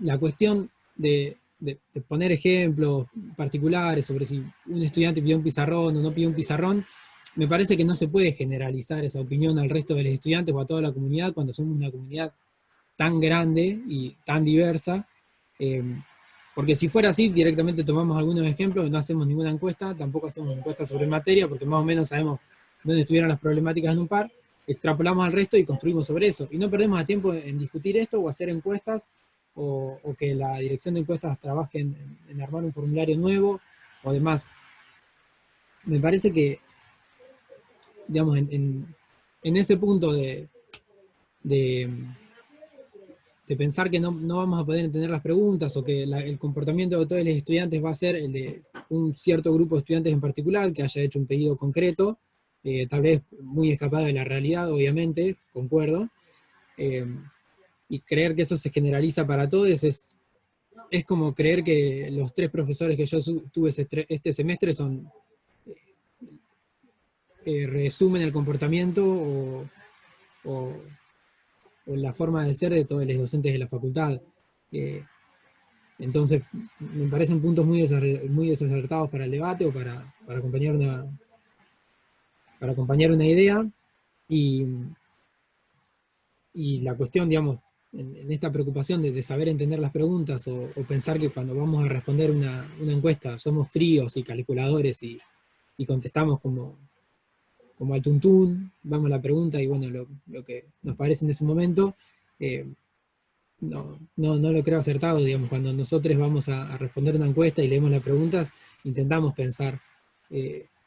la cuestión de poner ejemplos particulares sobre si un estudiante pidió un pizarrón o no pidió un pizarrón, me parece que no se puede generalizar esa opinión al resto de los estudiantes o a toda la comunidad cuando somos una comunidad tan grande y tan diversa, porque si fuera así, directamente tomamos algunos ejemplos, no hacemos ninguna encuesta, tampoco hacemos encuestas sobre materia, porque más o menos sabemos dónde estuvieron las problemáticas en un par, extrapolamos al resto y construimos sobre eso. Y no perdemos a tiempo en discutir esto o hacer encuestas, o que la dirección de encuestas trabaje en armar un formulario nuevo o demás. Me parece que, digamos, en ese punto de pensar que no vamos a poder entender las preguntas, o que el comportamiento de todos los estudiantes va a ser el de un cierto grupo de estudiantes en particular que haya hecho un pedido concreto, tal vez muy escapado de la realidad, obviamente, concuerdo, y creer que eso se generaliza para todos es como creer que los 3 profesores que yo tuve este semestre son resumen el comportamiento o la forma de ser de todos los docentes de la facultad. Entonces, me parecen puntos muy desacertados para el debate o para acompañar una idea, y la cuestión, digamos, en esta preocupación de saber entender las preguntas, o pensar que cuando vamos a responder una encuesta somos fríos y calculadores y contestamos como al tuntún, vamos a la pregunta y bueno, lo que nos parece en ese momento, no lo creo acertado, digamos. Cuando nosotros vamos a responder una encuesta y leemos las preguntas, intentamos pensar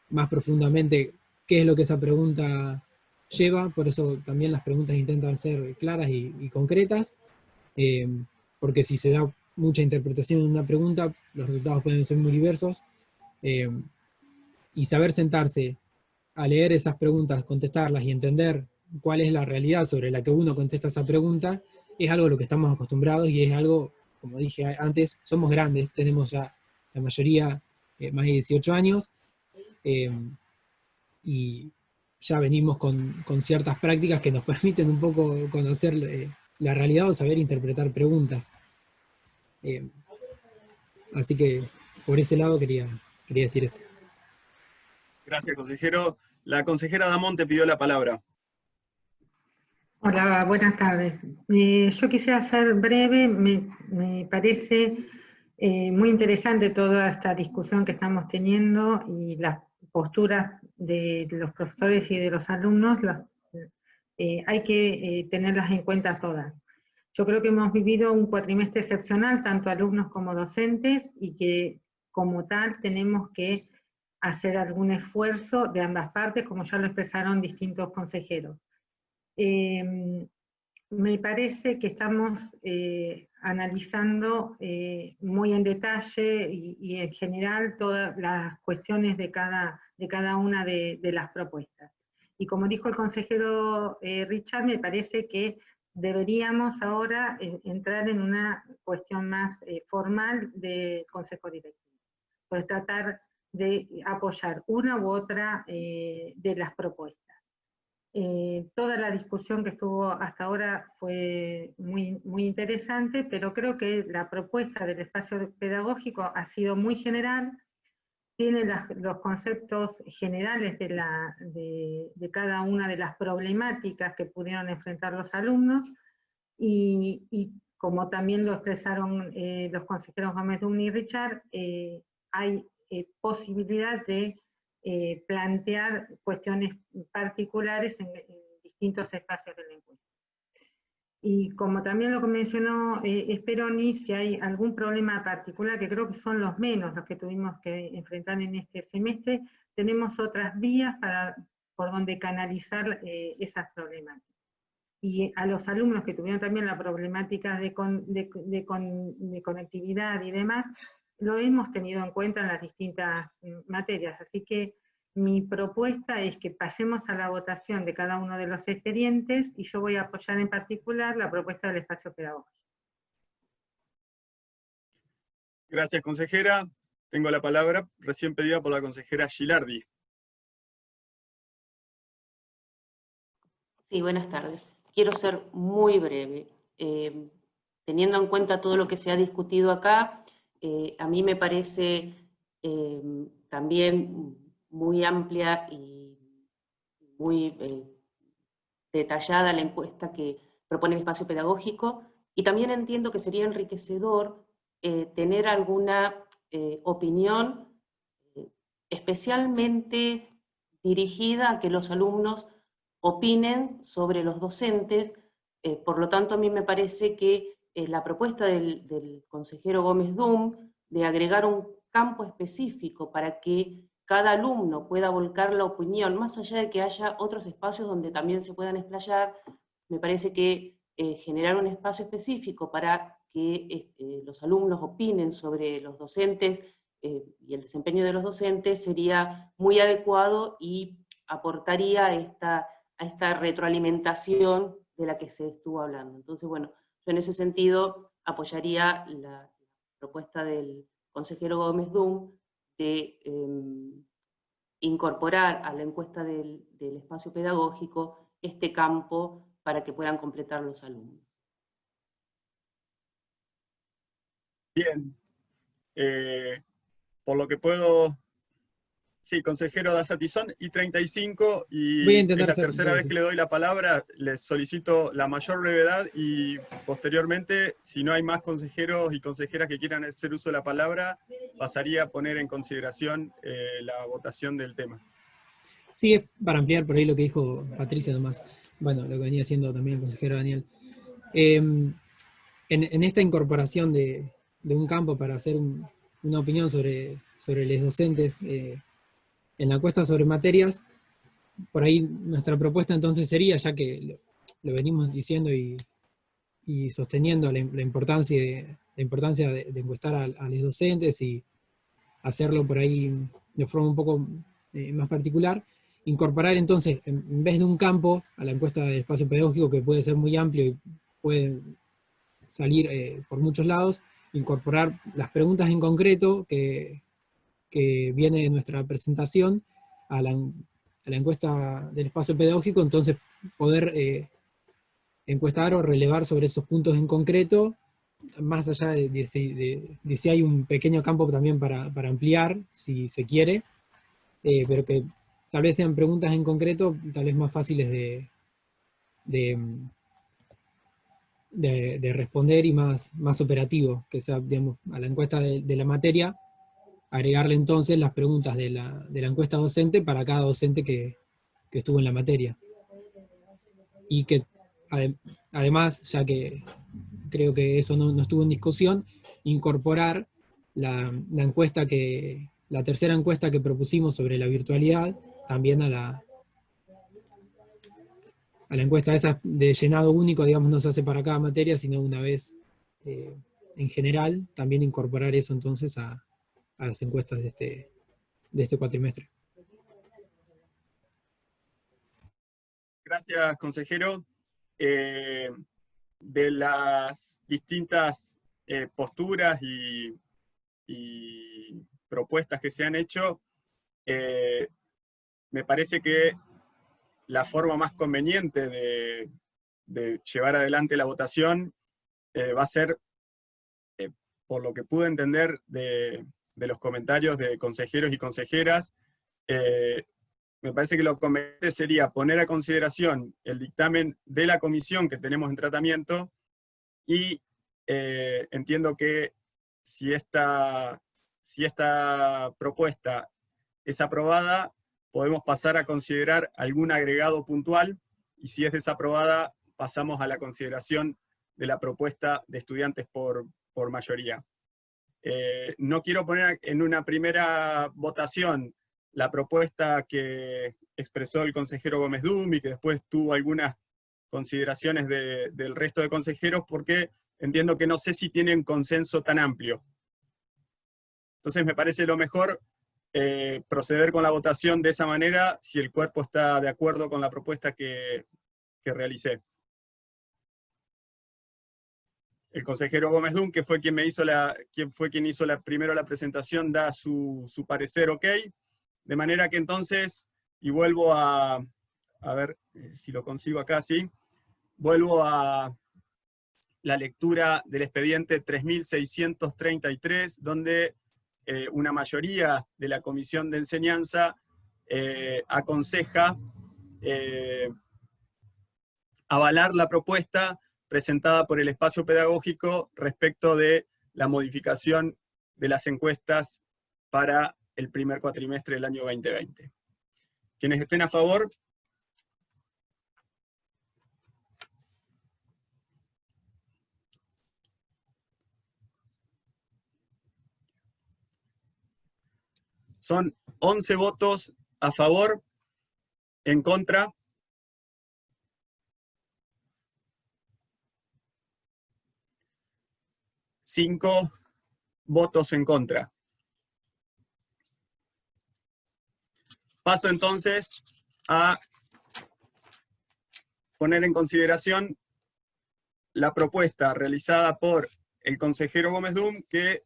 más profundamente qué es lo que esa pregunta lleva, por eso también las preguntas intentan ser claras y concretas, porque si se da mucha interpretación en una pregunta, los resultados pueden ser muy diversos, y saber sentarse a leer esas preguntas, contestarlas y entender cuál es la realidad sobre la que uno contesta esa pregunta, es algo a lo que estamos acostumbrados y es algo, como dije antes, somos grandes, tenemos ya la mayoría más de 18 años, y ya venimos con ciertas prácticas que nos permiten un poco conocer la realidad o saber interpretar preguntas. Así que por ese lado quería decir eso. Gracias, consejero. La consejera Damonte pidió la palabra. Hola, buenas tardes. Yo quisiera ser breve, me parece muy interesante toda esta discusión que estamos teniendo y las posturas de los profesores y de los alumnos, hay que tenerlas en cuenta todas. Yo creo que hemos vivido un cuatrimestre excepcional, tanto alumnos como docentes, y que como tal tenemos que hacer algún esfuerzo de ambas partes, como ya lo expresaron distintos consejeros. Me parece que estamos analizando muy en detalle y en general todas las cuestiones de cada una de las propuestas. Y como dijo el consejero Richard, me parece que deberíamos ahora entrar en una cuestión más formal del Consejo Directivo, pues tratar de apoyar una u otra de las propuestas. Toda la discusión que estuvo hasta ahora fue muy, muy interesante, pero creo que la propuesta del espacio pedagógico ha sido muy general, tiene los conceptos generales de cada una de las problemáticas que pudieron enfrentar los alumnos, y como también lo expresaron los consejeros Gómez Dumni y Richard, hay posibilidad de plantear cuestiones particulares en distintos espacios de la encuesta. Y como también lo que mencionó Speroni, si hay algún problema particular, que creo que son los menos los que tuvimos que enfrentar en este semestre, tenemos otras vías por donde canalizar esas problemáticas. Y a los alumnos que tuvieron también la problemática de conectividad y demás, lo hemos tenido en cuenta en las distintas materias. Así que mi propuesta es que pasemos a la votación de cada uno de los expedientes y yo voy a apoyar en particular la propuesta del espacio pedagógico. Gracias, consejera. Tengo la palabra recién pedida por la consejera Gilardi. Sí, buenas tardes. Quiero ser muy breve. Teniendo en cuenta todo lo que se ha discutido acá, a mí me parece también muy amplia y muy detallada la encuesta que propone el espacio pedagógico, y también entiendo que sería enriquecedor tener alguna opinión especialmente dirigida a que los alumnos opinen sobre los docentes. Por lo tanto, a mí me parece que la propuesta del consejero Gómez Dum de agregar un campo específico para que cada alumno pueda volcar la opinión, más allá de que haya otros espacios donde también se puedan explayar, me parece que generar un espacio específico para que los alumnos opinen sobre los docentes y el desempeño de los docentes sería muy adecuado y aportaría a esta retroalimentación de la que se estuvo hablando. Entonces, bueno, yo en ese sentido apoyaría la propuesta del consejero Gómez Dum de incorporar a la encuesta del espacio pedagógico este campo para que puedan completar los alumnos. Bien. Por lo que puedo... Sí, consejero Dassati, son y 35, y es la tercera vez que le doy la palabra. Les solicito la mayor brevedad y posteriormente, si no hay más consejeros y consejeras que quieran hacer uso de la palabra, pasaría a poner en consideración la votación del tema. Sí, es para ampliar por ahí lo que dijo Patricia nomás. Bueno, lo que venía haciendo también el consejero Daniel. En esta incorporación de un campo para hacer una opinión sobre los docentes, en la encuesta sobre materias, por ahí nuestra propuesta entonces sería, ya que lo venimos diciendo y sosteniendo la importancia de encuestar a los docentes y hacerlo por ahí de forma un poco más particular, incorporar entonces, en vez de un campo, a la encuesta del espacio pedagógico, que puede ser muy amplio y puede salir por muchos lados, incorporar las preguntas en concreto que viene de nuestra presentación a la encuesta del espacio pedagógico, entonces poder encuestar o relevar sobre esos puntos en concreto, más allá de si hay un pequeño campo también para ampliar, si se quiere, pero que tal vez sean preguntas en concreto, tal vez más fáciles de responder y más operativo, que sea, digamos, a la encuesta de la materia, agregarle entonces las preguntas de la encuesta docente para cada docente que estuvo en la materia. Y que además, ya que creo que eso no estuvo en discusión, incorporar la tercera encuesta que propusimos sobre la virtualidad, también a la encuesta esa de llenado único, digamos, no se hace para cada materia, sino una vez en general, también incorporar eso entonces a las encuestas de este cuatrimestre. Gracias, consejero. De las distintas posturas y propuestas que se han hecho, me parece que la forma más conveniente de llevar adelante la votación va a ser, por lo que pude entender de los comentarios de consejeros y consejeras, me parece que lo conveniente sería poner a consideración el dictamen de la comisión que tenemos en tratamiento, y entiendo que si esta propuesta es aprobada, podemos pasar a considerar algún agregado puntual, y si es desaprobada, pasamos a la consideración de la propuesta de estudiantes por mayoría. No quiero poner en una primera votación la propuesta que expresó el consejero Gómez Dum y que después tuvo algunas consideraciones del resto de consejeros, porque entiendo que no sé si tienen consenso tan amplio. Entonces me parece lo mejor proceder con la votación de esa manera, si el cuerpo está de acuerdo con la propuesta que realicé. El consejero Gómez Dum, que fue quien hizo primero la presentación, da su parecer ok, de manera que entonces, y vuelvo a ver si lo consigo acá, sí, vuelvo a la lectura del expediente 3633, donde una mayoría de la Comisión de Enseñanza aconseja avalar la propuesta presentada por el espacio pedagógico respecto de la modificación de las encuestas para el primer cuatrimestre del año 2020. Quienes estén a favor. Son 11 votos a favor, en contra. Cinco votos en contra. Paso entonces a poner en consideración la propuesta realizada por el consejero Gómez Dum, que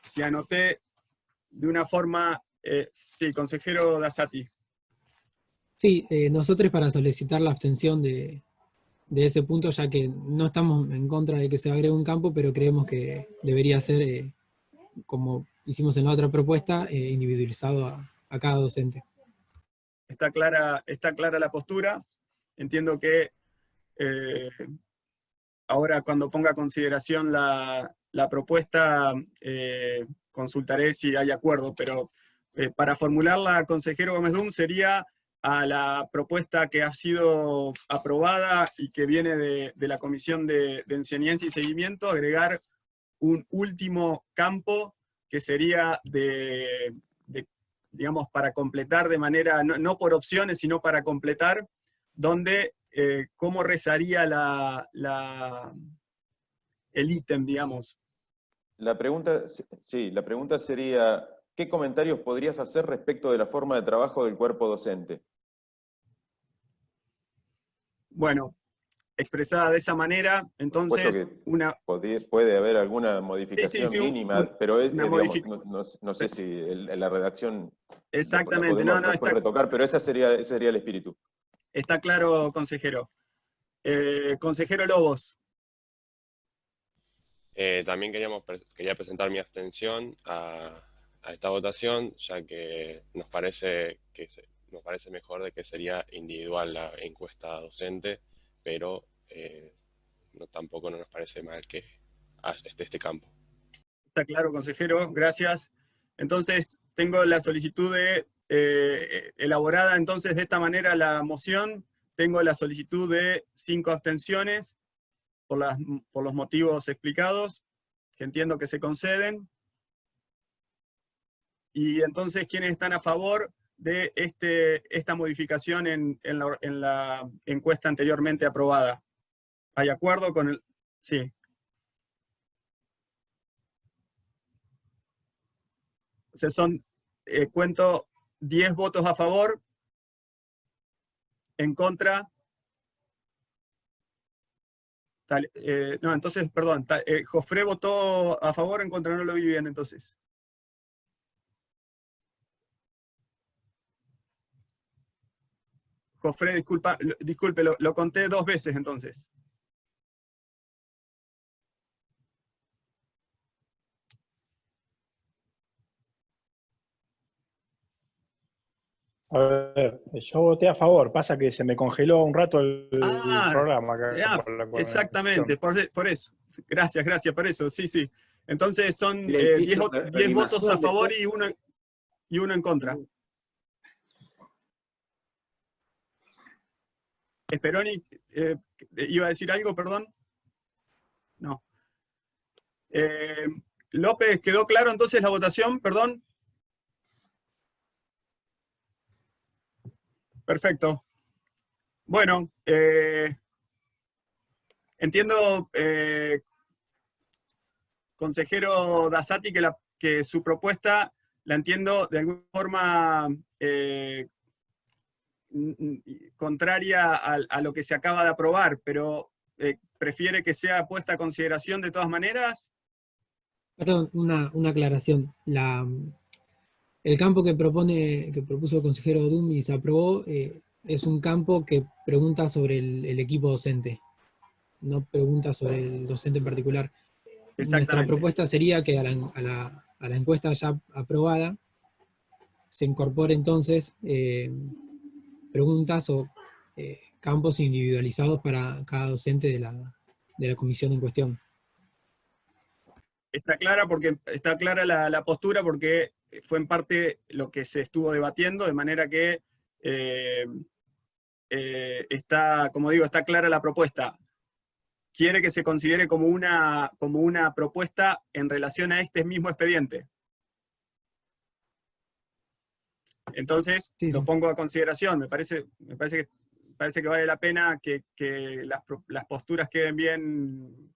si anoté de una forma, sí, consejero Dassati. Sí, nosotros para solicitar la abstención de ese punto, ya que no estamos en contra de que se agregue un campo, pero creemos que debería ser, como hicimos en la otra propuesta, individualizado a cada docente. Está clara la postura. Entiendo que ahora cuando ponga a consideración la propuesta, consultaré si hay acuerdo, pero para formularla, consejero Gómez Dum, sería a la propuesta que ha sido aprobada y que viene de la Comisión de Enseñanza y Seguimiento, agregar un último campo que sería digamos, para completar de manera, no por opciones, sino para completar, donde cómo rezaría el ítem, digamos. La pregunta sería, ¿qué comentarios podrías hacer respecto de la forma de trabajo del cuerpo docente? Bueno, expresada de esa manera, entonces puede haber alguna modificación mínima, pero digamos, no sé si la redacción exactamente, la podemos retocar, pero ese sería el espíritu. Está claro, consejero. Consejero Lobos. También quería presentar mi abstención a esta votación, ya que nos parece mejor de que sería individual la encuesta docente, pero tampoco no nos parece mal que esté este campo. Está claro, consejero, gracias. Entonces, tengo la solicitud elaborada entonces de esta manera la moción. Tengo la solicitud de 5 abstenciones por los motivos explicados, que entiendo que se conceden. Y entonces, ¿quiénes están a favor de esta modificación en la encuesta anteriormente aprobada? ¿Hay acuerdo con el...? Sí. O sea, cuento 10 votos a favor, en contra. No, entonces, perdón, Jofré votó a favor, en contra, no lo vi bien, entonces. Jofré, disculpe, lo conté 2 veces, entonces. A ver, yo voté a favor, pasa que se me congeló un rato el programa acá. Exactamente, por eso. Gracias, por eso, sí. Entonces son 10 votos a favor y uno en contra. Speroni, ¿iba a decir algo, perdón? No. López, ¿quedó claro entonces la votación? Perdón. Perfecto. Bueno, entiendo, consejero Dassati, que su propuesta la entiendo de alguna forma contraria a lo que se acaba de aprobar, pero ¿prefiere que sea puesta a consideración de todas maneras? Perdón, una aclaración. El campo que propuso el consejero Dum y se aprobó, es un campo que pregunta sobre el equipo docente, no pregunta sobre el docente en particular. Nuestra propuesta sería que a la encuesta ya aprobada se incorpore entonces preguntas o campos individualizados para cada docente de la comisión en cuestión. Está clara la postura porque fue en parte lo que se estuvo debatiendo, de manera que está, como digo, está clara la propuesta. Quiere que se considere como una propuesta en relación a este mismo expediente. Entonces, lo pongo a consideración. Me parece que vale la pena que las posturas queden bien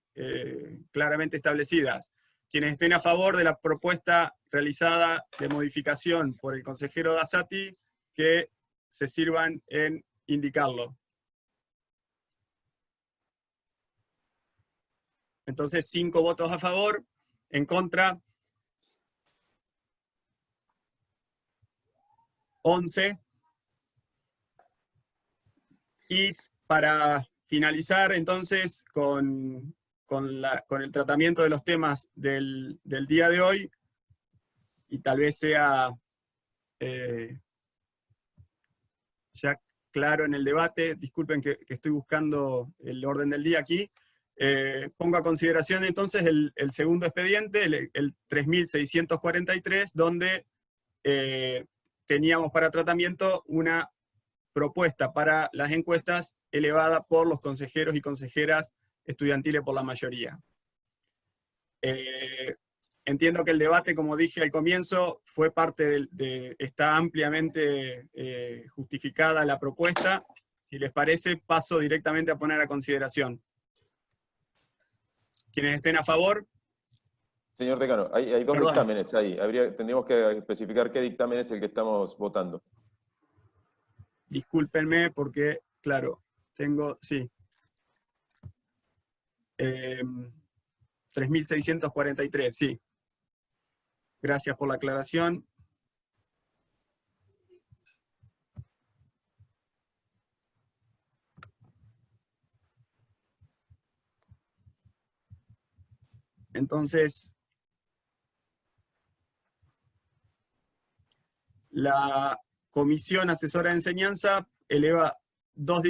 claramente establecidas. Quienes estén a favor de la propuesta realizada de modificación por el consejero Dassati, que se sirvan en indicarlo. Entonces, 5 votos a favor, en contra 11. Y para finalizar entonces con el tratamiento de los temas del día de hoy, y tal vez sea ya claro en el debate, disculpen que estoy buscando el orden del día aquí, pongo a consideración entonces el segundo expediente, el 3643, donde teníamos para tratamiento una propuesta para las encuestas elevada por los consejeros y consejeras estudiantiles por la mayoría. Entiendo que el debate, como dije al comienzo, fue parte está ampliamente justificada la propuesta. Si les parece, paso directamente a poner a consideración. Quienes estén a favor. Señor decano, hay dos dictámenes ahí. Tendríamos que especificar qué dictamen es el que estamos votando. Discúlpenme porque, claro, sí. 3643, sí. Gracias por la aclaración. Entonces, la Comisión Asesora de Enseñanza eleva dos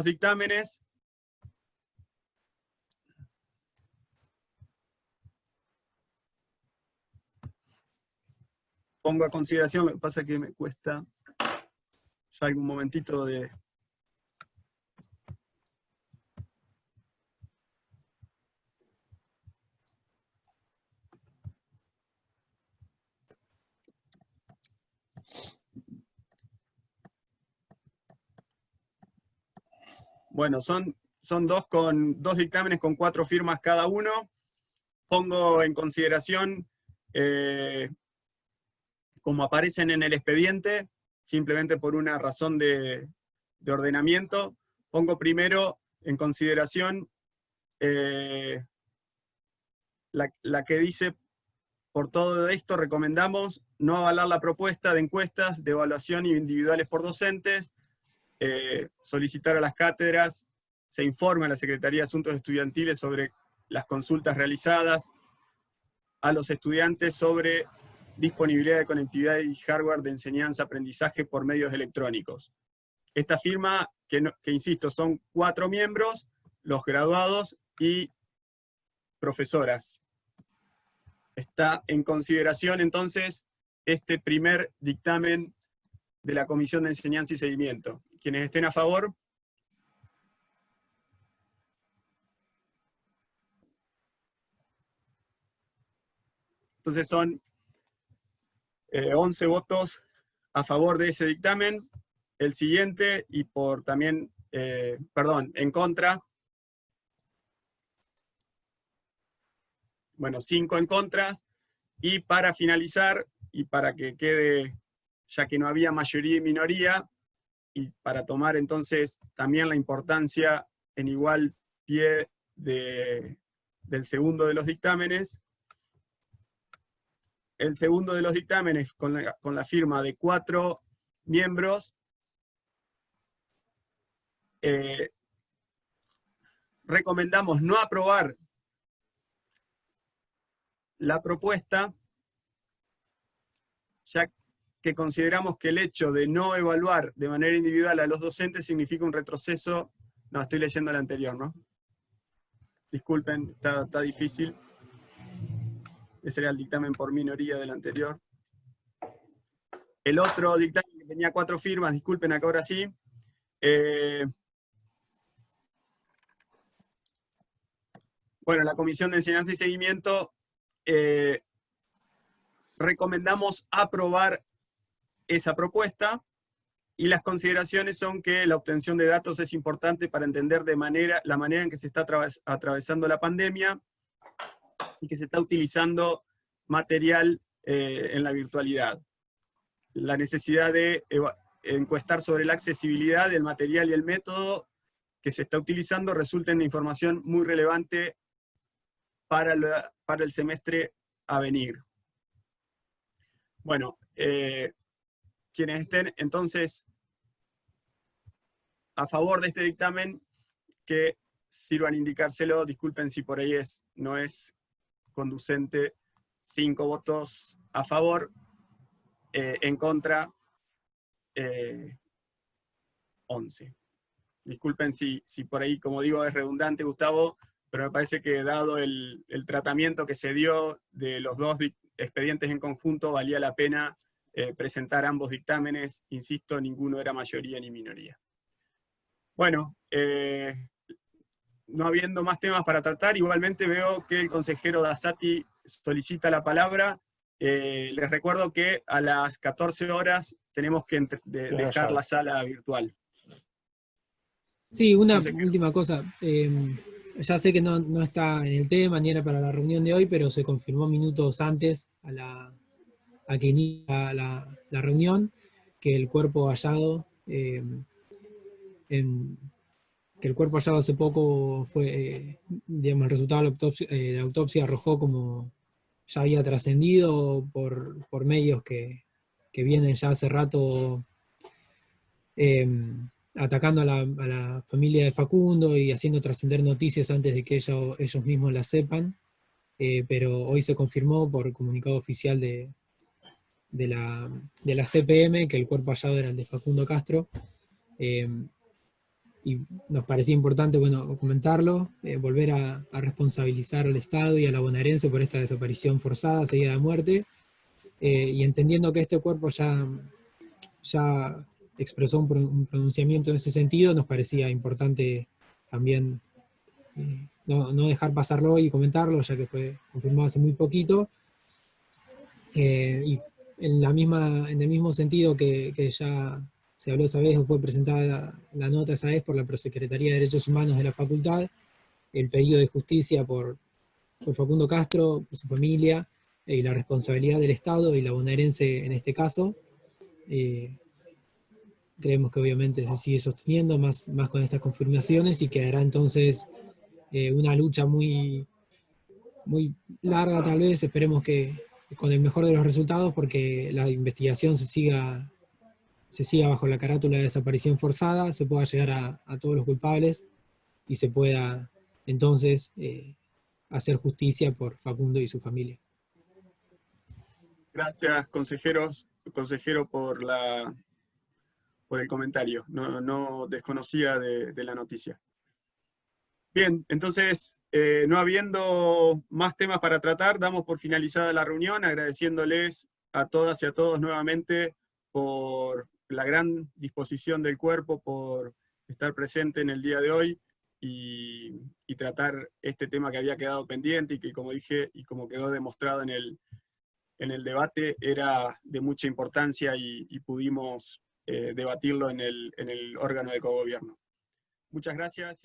dictámenes. Pongo a consideración, lo que pasa es que me cuesta ya algún momentito de... Bueno, son dos dictámenes con 4 firmas cada uno. Pongo en consideración, como aparecen en el expediente, simplemente por una razón de ordenamiento, pongo primero en consideración la que dice: por todo esto recomendamos no avalar la propuesta de encuestas de evaluación individuales por docentes, solicitar a las cátedras, se informe a la Secretaría de Asuntos Estudiantiles sobre las consultas realizadas a los estudiantes sobre disponibilidad de conectividad y hardware de enseñanza-aprendizaje por medios electrónicos. Esta firma, que insisto, son 4 miembros, los graduados y profesoras. Está en consideración entonces este primer dictamen de la Comisión de Enseñanza y Seguimiento. Quienes estén a favor. Entonces son 11 votos a favor de ese dictamen. El siguiente, y por también, en contra. Bueno, 5 en contra. Y para finalizar, y para que quede, ya que no había mayoría y minoría, y para tomar entonces también la importancia en igual pie del segundo de los dictámenes. El segundo de los dictámenes, con la firma de 4 miembros, recomendamos no aprobar la propuesta, ya que consideramos que el hecho de no evaluar de manera individual a los docentes significa un retroceso. No, estoy leyendo la anterior, ¿no? Disculpen, está difícil. Ese era el dictamen por minoría del anterior. El otro dictamen que tenía 4 firmas, disculpen, acá ahora sí. Bueno, la Comisión de Enseñanza y Seguimiento recomendamos aprobar esa propuesta, y las consideraciones son que la obtención de datos es importante para entender la manera en que se está atravesando la pandemia y que se está utilizando material en la virtualidad. La necesidad de encuestar sobre la accesibilidad del material y el método que se está utilizando resulta en información muy relevante para el semestre a venir. Bueno, quienes estén entonces a favor de este dictamen, que sirvan indicárselo. Disculpen si por ahí no es conducente. 5 votos a favor, en contra 11. Disculpen si por ahí, como digo, es redundante, Gustavo, pero me parece que dado el tratamiento que se dio de los 2 expedientes en conjunto, valía la pena presentar ambos dictámenes. Insisto, ninguno era mayoría ni minoría. Bueno, no habiendo más temas para tratar, igualmente veo que el consejero Dassati solicita la palabra. Les recuerdo que a las 14 horas tenemos que dejar la sala virtual. Sí, una última cosa. Ya sé que no está en el tema ni era para la reunión de hoy, pero se confirmó minutos antes a que inicie la reunión, que el cuerpo hallado hace poco fue, digamos, el resultado de la autopsia arrojó como ya había trascendido por medios que vienen ya hace rato atacando a la familia de Facundo y haciendo trascender noticias antes de que ellos mismos las sepan, pero hoy se confirmó por comunicado oficial de la CPM que el cuerpo hallado era el de Facundo Castro, y nos parecía importante, bueno, comentarlo, volver a responsabilizar al Estado y a la bonaerense por esta desaparición forzada, seguida de muerte, y entendiendo que este cuerpo ya expresó un pronunciamiento en ese sentido, nos parecía importante también no dejar pasarlo hoy y comentarlo, ya que fue confirmado hace muy poquito, y en el mismo sentido que ya se habló esa vez o fue presentada la nota esa vez por la Prosecretaría de Derechos Humanos de la Facultad, el pedido de justicia por Facundo Castro, por su familia, y la responsabilidad del Estado y la bonaerense en este caso. Creemos que obviamente se sigue sosteniendo más con estas confirmaciones, y quedará entonces una lucha muy, muy larga tal vez, esperemos que con el mejor de los resultados, porque la investigación se siga bajo la carátula de desaparición forzada, se pueda llegar a todos los culpables y se pueda entonces hacer justicia por Facundo y su familia. Gracias, consejero, por el comentario. No desconocía de la noticia. Bien, entonces, no habiendo más temas para tratar, damos por finalizada la reunión, agradeciéndoles a todas y a todos nuevamente por la gran disposición del cuerpo, por estar presente en el día de hoy y tratar este tema que había quedado pendiente y que, como dije, y como quedó demostrado en el en el debate era de mucha importancia y pudimos debatirlo en el órgano de cogobierno. Muchas gracias.